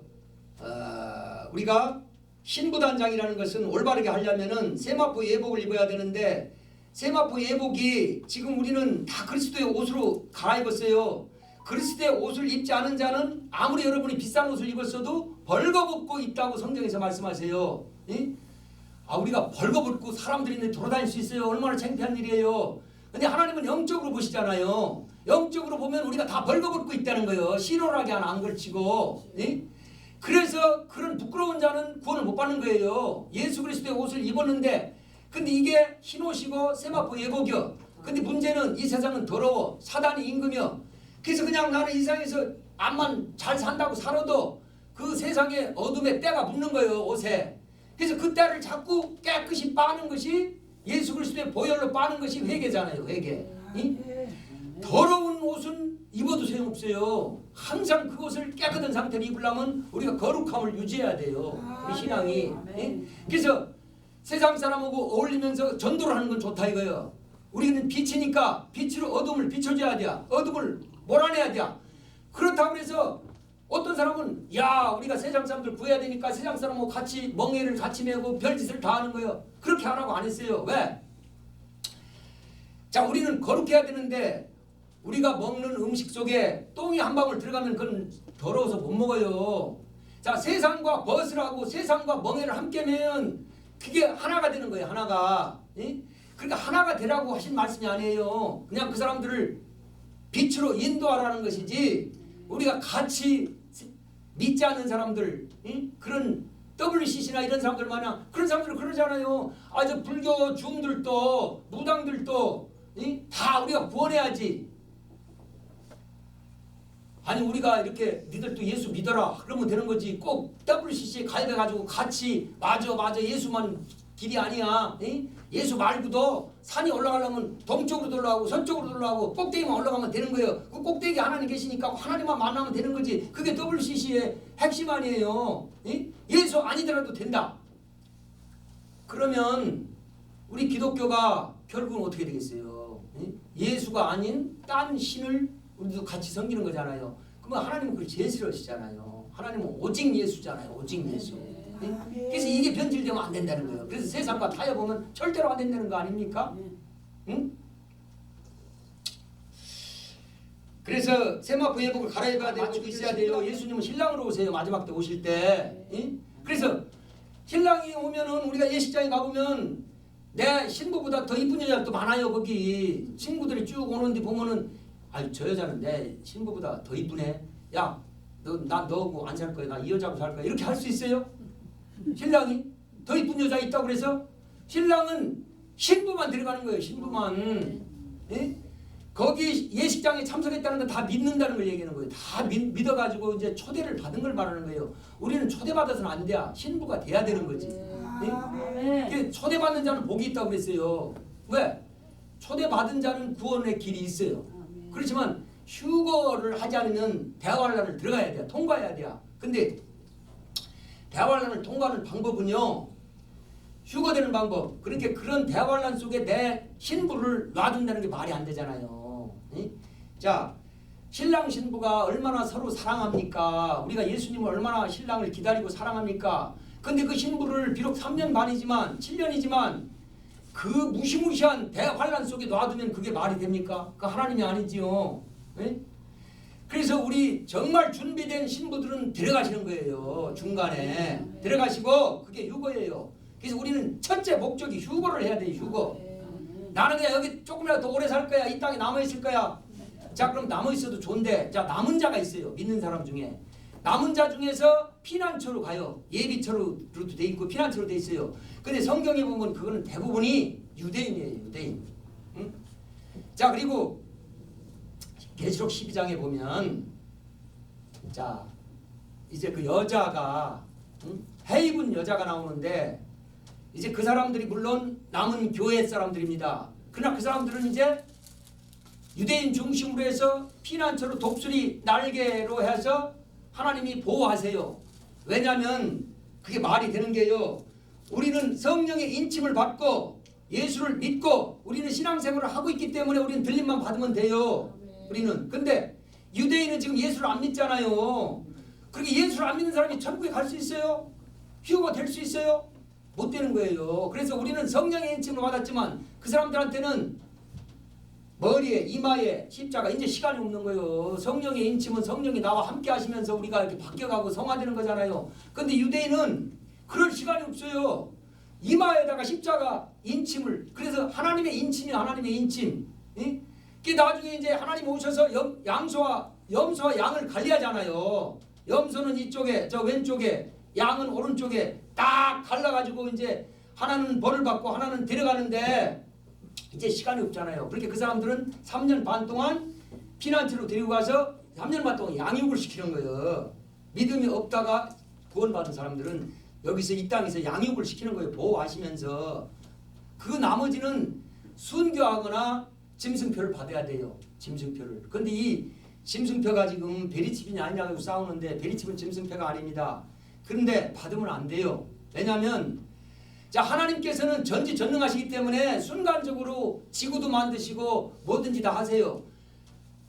우리가 신부단장이라는 것은 올바르게 하려면은 세마포 예복을 입어야 되는데 세마포 예복이 지금 우리는 다 그리스도의 옷으로 갈아입었어요. 그리스도의 옷을 입지 않은 자는 아무리 여러분이 비싼 옷을 입었어도 벌거벗고 있다고 성경에서 말씀하세요. 우리가 벌거벗고 사람들이 돌아다닐 수 있어요. 얼마나 창피한 일이에요. 근데 하나님은 영적으로 보시잖아요. 영적으로 보면 우리가 다 벌거벗고 있다는 거예요. 실오라게 하나 안 걸치고. 그래서 그런 부끄러운 자는 구원을 못 받는 거예요. 예수 그리스도의 옷을 입었는데 근데 이게 흰옷이고 세마포 예복이요. 근데 문제는 이 세상은 더러워. 사단이 임금이요. 그래서 그냥 나는 이 세상에서 암만 잘 산다고 살아도 그 세상에 어둠의 때가 붙는 거예요. 옷에. 그래서 그 때를 자꾸 깨끗이 빠는 것이 예수 그리스도의 보혈로 빠는 것이 회개잖아요. 회개. 더러운 옷은 입어도 소용없어요. 항상 그것을 깨끗한 상태로 입으려면 우리가 거룩함을 유지해야 돼요. 우리 신앙이. 그래서 세상 사람하고 어울리면서 전도를 하는 건 좋다 이거예요. 우리는 빛이니까 빛으로 어둠을 비춰줘야 돼. 어둠을 몰아내야 돼. 그렇다고 해서 어떤 사람은 야 우리가 세상 사람들 구해야 되니까 세상 사람하고 같이 멍해를 같이 메고 별짓을 다 하는 거예요. 그렇게 하라고 안 했어요. 왜? 자 우리는 거룩해야 되는데 우리가 먹는 음식 속에 똥이 한 방울 들어가면 그건 더러워서 못 먹어요. 자 세상과 벗으라고 세상과 멍해를 함께 내면 그게 하나가 되는 거예요. 하나가. 그러니까 하나가 되라고 하신 말씀이 아니에요. 그냥 그 사람들을 빛으로 인도하라는 것이지 우리가 같이 믿지 않는 사람들 그런 WCC나 이런 사람들 마냥 그런 사람들은 그러잖아요. 저 불교 중들도 무당들도 다 우리가 구원해야지. 아니 우리가 이렇게 니들도 예수 믿어라 그러면 되는 거지. 꼭 WCC에 가입해가지고 같이 맞아 예수만 길이 아니야. 예수 말고도 산이 올라가려면 동쪽으로 올라가고 서쪽으로 올라가고 꼭대기만 올라가면 되는 거예요. 그 꼭대기 하나님 계시니까 하나님만 만나면 되는 거지. 그게 WCC의 핵심 아니에요. 예수 아니더라도 된다. 그러면 우리 기독교가 결국은 어떻게 되겠어요? 예수가 아닌 딴 신을 우리도 같이 섬기는 거잖아요. 그러면 하나님은 그걸 제일 싫어하시잖아요. 하나님은 오직 예수잖아요. 오직 예수. 그래서 이게 변질되면 안 된다는 거예요. 그래서 세상과 타협보면 절대로 안 된다는 거 아닙니까? 응? 그래서 세마포 예복을 갈아입어야 되고 있어야 돼요. 예수님은 신랑으로 오세요. 마지막 때 오실 때. 응? 그래서 신랑이 오면은 우리가 예식장에 가보면 내 신부보다 더 이쁜 여자도 또 많아요. 거기 친구들이 쭉 오는데 보면은 아유 저 여자는 내 신부보다 더 이쁘네. 야 나 너하고 안 살 거야. 나 이 여자하고 살 거야. 이렇게 할 수 있어요? 신랑이 더 이쁜 여자 있다고 그래서 신랑은 신부만 들어가는 거예요. 신부만. 예? 거기 예식장에 참석했다는 건 다 믿는다는 걸 얘기하는 거예요. 다 믿어가지고 이제 초대를 받은 걸 말하는 거예요. 우리는 초대받아서는 안 돼야 신부가 돼야 되는 거지. 예? 초대받는 자는 복이 있다고 그랬어요. 왜? 초대받은 자는 구원의 길이 있어요. 그렇지만 휴거를 하지 않으면 대화환란을 들어가야 돼요. 통과해야 돼요. 근데 대화환란을 통과하는 방법은요. 휴거되는 방법. 그렇게 그런 대화환란 속에 내 신부를 놔둔다는 게 말이 안 되잖아요. 예? 자, 신랑 신부가 얼마나 서로 사랑합니까? 우리가 예수님을 얼마나 신랑을 기다리고 사랑합니까? 근데 그 신부를 비록 3년 반이지만 7년이지만 그 무시무시한 대환란 속에 놔두면 그게 말이 됩니까? 그 하나님이 아니지요. 예? 그래서 우리 정말 준비된 신부들은 들어가시는 거예요. 중간에 들어가시고 그게 휴거예요. 그래서 우리는 첫째 목적이 휴거를 해야 돼요. 휴거. 나는 그냥 여기 조금이라도 더 오래 살 거야. 이 땅에 남아있을 거야. 자 그럼 남아있어도 좋은데 자 남은 자가 있어요. 믿는 사람 중에. 남은 자 중에서 피난처로 가요. 예비처로도 돼 있고 피난처로 돼 있어요. 근데 성경에 보면 그거는 대부분이 유대인이에요. 유대인. 응? 자 그리고 계시록 12장에 보면 자 이제 그 여자가 해 입은 여자가 나오는데 이제 그 사람들이 물론 남은 교회 사람들입니다. 그러나 그 사람들은 이제 유대인 중심으로 해서 피난처로 독수리 날개로 해서 하나님이 보호하세요. 왜냐하면 그게 말이 되는 게요. 우리는 성령의 인침을 받고 예수를 믿고 우리는 신앙생활을 하고 있기 때문에 우리는 들림만 받으면 돼요. 우리는. 근데 유대인은 지금 예수를 안 믿잖아요. 그렇게 예수를 안 믿는 사람이 천국에 갈 수 있어요? 휴거가 될 수 있어요? 못 되는 거예요. 그래서 우리는 성령의 인침을 받았지만 그 사람들한테는 머리에 이마에 십자가 이제 시간이 없는 거예요. 성령의 인침은 성령이 나와 함께 하시면서 우리가 이렇게 바뀌어가고 성화되는 거잖아요. 근데 유대인은 그럴 시간이 없어요. 이마에다가 십자가 인침을 그래서 하나님의 인침이 하나님의 인침. 예? 그 나중에 이제 하나님 오셔서 염소와 양을 관리하잖아요. 염소는 이쪽에 저 왼쪽에 양은 오른쪽에 딱 갈라가지고 이제 하나는 벌을 받고 하나는 데려가는데 이제 시간이 없잖아요. 그렇게 그 사람들은 3년 반 동안 피난처로 데리고 가서 3년 반 동안 양육을 시키는 거예요. 믿음이 없다가 구원받은 사람들은 여기서 이 땅에서 양육을 시키는 거예요. 보호하시면서. 그 나머지는 순교하거나 짐승표를 받아야 돼요. 짐승표를. 근데 이 짐승표가 지금 베리칩이냐 아니냐고 싸우는데 베리칩은 짐승표가 아닙니다. 그런데 받으면 안 돼요. 왜냐하면 자 하나님께서는 전지전능하시기 때문에 순간적으로 지구도 만드시고 뭐든지 다 하세요.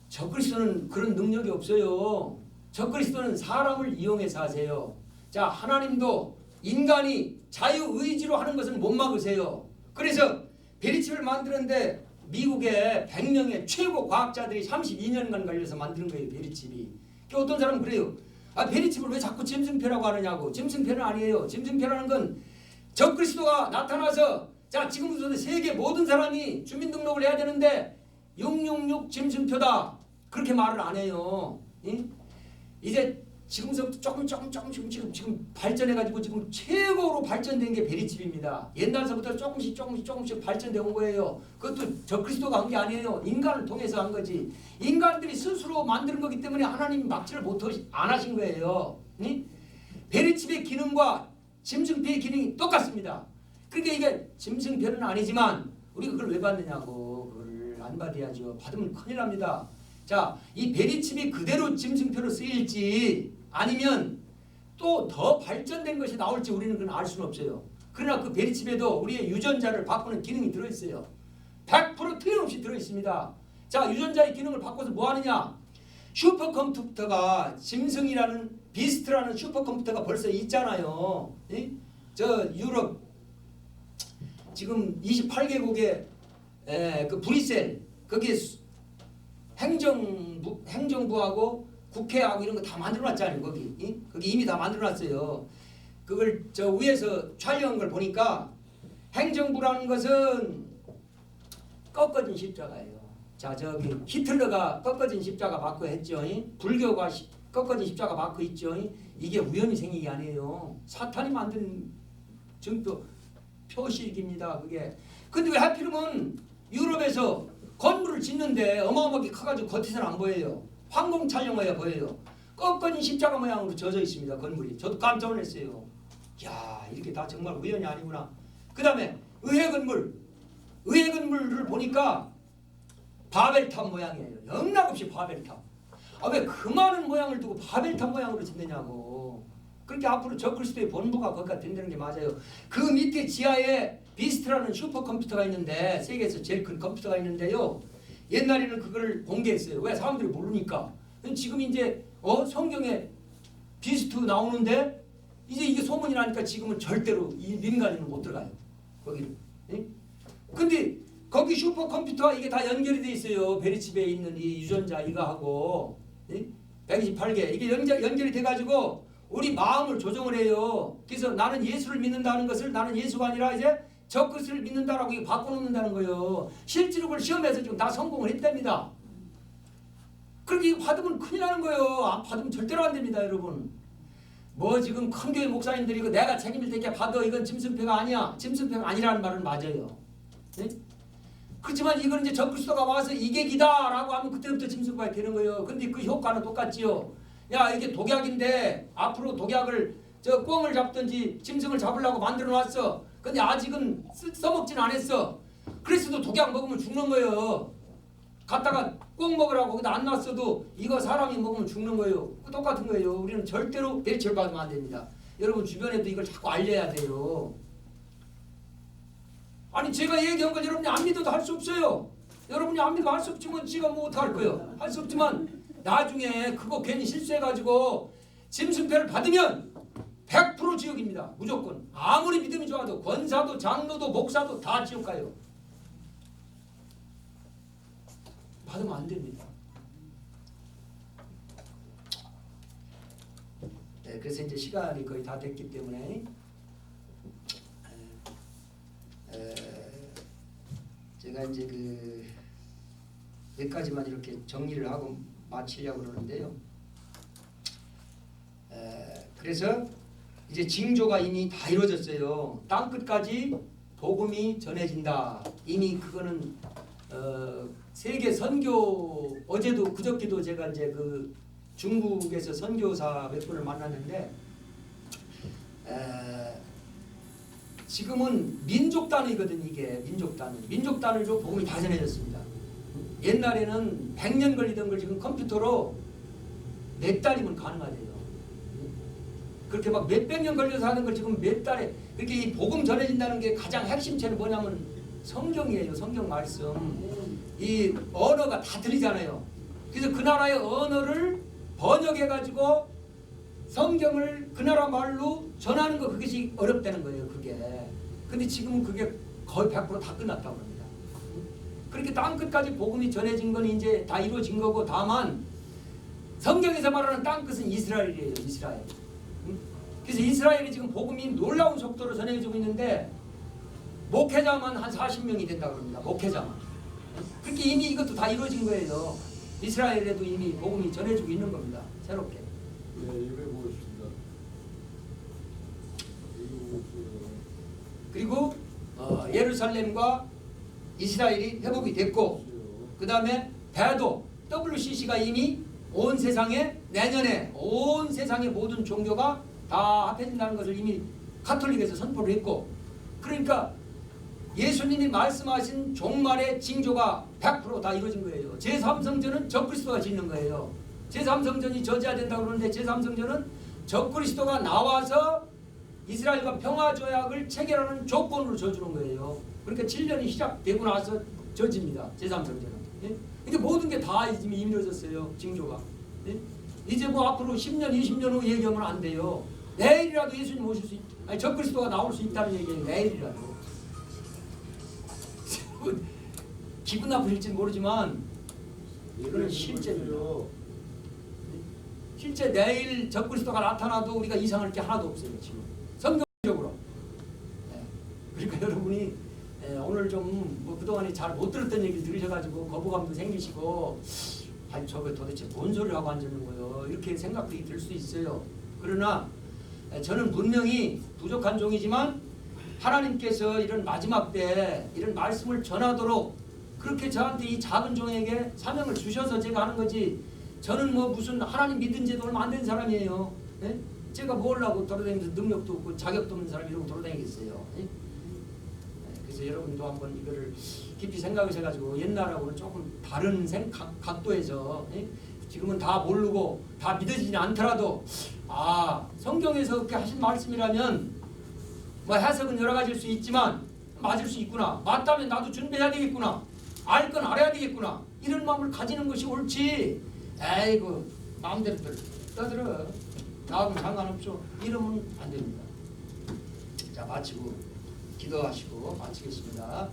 적그리스도는 그런 능력이 없어요. 적그리스도는 사람을 이용해서 하세요. 자 하나님도 인간이 자유의지로 하는 것은 못 막으세요. 그래서 베리칩을 만드는데 미국의 100명의 최고 과학자들이 32년간 걸려서 만드는 거예요. 베리칩이. 어떤 사람은 그래요. 아 베리칩을 왜 자꾸 짐승표라고 하느냐고. 짐승표는 아니에요. 짐승표라는 건 적그리스도가 나타나서 자 지금부터 세계 모든 사람이 주민등록을 해야 되는데 666 짐승표다. 그렇게 말을 안 해요. 응? 이제 지금서부터 조금씩 지금 발전해가지고 지금 최고로 발전된 게 베리칩입니다. 옛날서부터 조금씩 발전돼 온 거예요. 그것도 적그리스도가 한 게 아니에요. 인간을 통해서 한 거지. 인간들이 스스로 만드는 거기 때문에 하나님이 막지를 안 하신 거예요. 응? 베리칩의 기능과 짐승표의 기능이 똑같습니다. 그러니까 이게 짐승표는 아니지만 우리가 그걸 왜 받느냐고. 그걸 안 받아야죠. 받으면 큰일 납니다. 자, 이 베리칩이 그대로 짐승표로 쓰일지 아니면 또 더 발전된 것이 나올지 우리는 그건 알 수는 없어요. 그러나 그 베리칩에도 우리의 유전자를 바꾸는 기능이 들어있어요. 100% 틀림없이 들어있습니다. 자, 유전자의 기능을 바꿔서 뭐 하느냐? 슈퍼컴퓨터가 짐승이라는 비스트라는 슈퍼컴퓨터가 벌써 있잖아요. 이? 저 유럽 지금 28개국의 그 브뤼셀 거기에 행정부하고 국회하고 이런 거 다 만들어놨잖아요. 거기 거기 이미 다 만들어놨어요. 그걸 저 위에서 촬영한 걸 보니까 행정부라는 것은 꺾어진 십자가예요. 자, 저기 히틀러가 꺾어진 십자가 맞고 했죠. 불교가 꺾어진 십자가 맞고 있죠. 이게 우연히 생긴 게 아니에요. 사탄이 만든 증표 표식입니다. 그게. 근데 왜 하필이면 유럽에서 건물을 짓는데 어마어마하게 커가지고 겉에서는 안 보여요. 황공 촬영해야 보여요. 꺾어진 십자가 모양으로 져져 있습니다. 건물이. 저도 깜짝 놀랐어요. 야, 이렇게 다 정말 우연이 아니구나. 그 다음에 의회 건물을 보니까 바벨탑 모양이에요. 영락없이 바벨탑. 아, 왜 그 많은 모양을 두고 바벨탑 모양으로 짓느냐고. 그렇게 앞으로 적그리스도의 본부가 거기가 된다는 게 맞아요. 그 밑에 지하에 비스트라는 슈퍼컴퓨터가 있는데 세계에서 제일 큰 컴퓨터가 있는데요. 옛날에는 그걸 공개했어요. 왜? 사람들이 모르니까. 지금 이제 성경에 비스트 나오는데 이제 이게 소문이 나니까 지금은 절대로 이 민간인은 못 들어가요. 거기는. 근데 거기 슈퍼컴퓨터와 이게 다 연결이 돼 있어요. 베리칩에 있는 이 유전자 이거하고 128개 이게 연결이 돼가지고 우리 마음을 조정을 해요. 그래서 나는 예수를 믿는다는 것을 나는 예수가 아니라 이제 적그리스도를 믿는다라고 이거 바꿔놓는다는 거예요. 실제로 그걸 시험해서 지금 다 성공을 했답니다. 그렇게 이거 받으면 큰일 나는 거예요. 안 받으면 절대로 안 됩니다, 여러분. 뭐 지금 큰 교회 목사님들이 이거 내가 책임질 테니까 받아. 이건 짐승표가 아니야. 짐승표가 아니라는 말은 맞아요. 네? 그렇지만 이건 이제 적그리스도가 와서 이게 기다라고 하면 그때부터 짐승표가 되는 거예요. 근데 그 효과는 똑같지요. 야, 이게 독약인데 앞으로 독약을 저 꿩을 잡든지 짐승을 잡으려고 만들어 놨어. 근데 아직은 써먹진 않았어. 그래서도 독약 먹으면 죽는 거예요. 갔다가 꿩 먹으라고 거기다 안 놨어도 이거 사람이 먹으면 죽는 거예요. 똑같은 거예요. 우리는 절대로 대처를 받으면 안 됩니다. 여러분 주변에도 이걸 자꾸 알려야 돼요. 아니 제가 얘기한 걸 여러분이 안 믿어도 할 수 없어요. 여러분이 안 믿어도 할 수 없지만 제가 뭐 어떡할 거예요. 할 수 없지만 나중에 그거 괜히 실수해가지고 짐승표를 받으면 100% 지옥입니다. 무조건. 아무리 믿음이 좋아도 권사도 장로도 목사도 다 지옥 가요. 받으면 안 됩니다. 네, 그래서 이제 시간이 거의 다 됐기 때문에 제가 이제 여기까지만 이렇게 정리를 하고 마치려고 그러는데요. 그래서 이제 징조가 이미 다 이루어졌어요. 땅 끝까지 복음이 전해진다. 이미 그거는 세계 선교 어제도 그저께도 제가 이제 그 중국에서 선교사 몇 분을 만났는데 지금은 민족단위거든. 이게 민족단위로 복음이 다 전해졌습니다. 옛날에는 100년 걸리던 걸 지금 컴퓨터로 몇 달이면 가능하대요. 그렇게 막 몇백 년 걸려서 하는 걸 지금 몇 달에 그렇게 이 복음 전해진다는 게 가장 핵심체는 뭐냐면 성경이에요. 성경 말씀. 이 언어가 다 들리잖아요. 그래서 그 나라의 언어를 번역해가지고 성경을 그 나라 말로 전하는 거 그것이 어렵다는 거예요. 그게. 근데 지금은 그게 거의 100% 다 끝났다고 합니다. 그렇게 땅끝까지 복음이 전해진 건 이제 다 이루어진 거고 다만 성경에서 말하는 땅끝은 이스라엘이에요. 이스라엘. 그래서 이스라엘이 지금 복음이 놀라운 속도로 전해지고 있는데 목회자만 한 40명이 된다고 합니다. 목회자만. 그렇게 이미 이것도 다 이루어진 거예요. 이스라엘에도 이미 복음이 전해지고 있는 겁니다. 새롭게. 네, 예배 보겠습니다. 그리고 예루살렘과 이스라엘이 회복이 됐고 그 다음에 배도 WCC가 이미 온 세상에 내년에 온 세상의 모든 종교가 다 합해진다는 것을 이미 가톨릭에서 선포를 했고 그러니까 예수님이 말씀하신 종말의 징조가 100% 이루어진 거예요. 제3성전은 적그리스도가 짓는 거예요. 제3성전이 저지해야 된다고 그러는데 제3성전은 적그리스도가 나와서 이스라엘과 평화조약을 체결하는 조건으로 져주는 거예요. 그러니까 7년이 시작되고 나서 저집니다. 제3성전은. 예? 근데 모든 게 다 이미 이루어졌어요. 징조가. 예? 이제 뭐 앞으로 10년, 20년 후 얘기하면 안 돼요. 내일이라도 예수님 오실 수 아니 적그리스도가 나올 수 있다는 얘기예요. 내일이라도. 기분 나쁘실지 모르지만 이거는 실제입니다. 실제 내일 적그리스도가 나타나도 우리가 이상할 게 하나도 없어요. 지금 성경적으로. 그러니까 여러분이 오늘 좀 뭐 그동안에 잘 못 들었던 얘기 들으셔가지고 거부감도 생기시고 아니 저거 도대체 뭔 소리 하고 앉았는 거예요. 이렇게 생각이 들 수 있어요. 그러나 저는 분명히 부족한 종이지만 하나님께서 이런 마지막 때 이런 말씀을 전하도록 그렇게 저한테 이 작은 종에게 사명을 주셔서 제가 하는 거지. 저는 뭐 무슨 하나님 믿은 지도 얼마 안 된 사람이에요. 예? 제가 뭘 하고 돌아다니면서 능력도 없고 자격도 없는 사람이 이러고 돌아다니겠어요. 예? 그래서 여러분도 한번 이거를 깊이 생각하셔가지고 옛날하고는 조금 다른 각도에서 예? 지금은 다 모르고 다 믿어지지 않더라도 아 성경에서 그렇게 하신 말씀이라면 뭐 해석은 여러 가지일 수 있지만 맞을 수 있구나. 맞다면 나도 준비해야 되겠구나. 알 건 알아야 되겠구나. 이런 마음을 가지는 것이 옳지. 에이구 마음대로 떠들어. 나하고는 상관없죠. 이러면 안 됩니다. 자 마치고 기도하시고 마치겠습니다.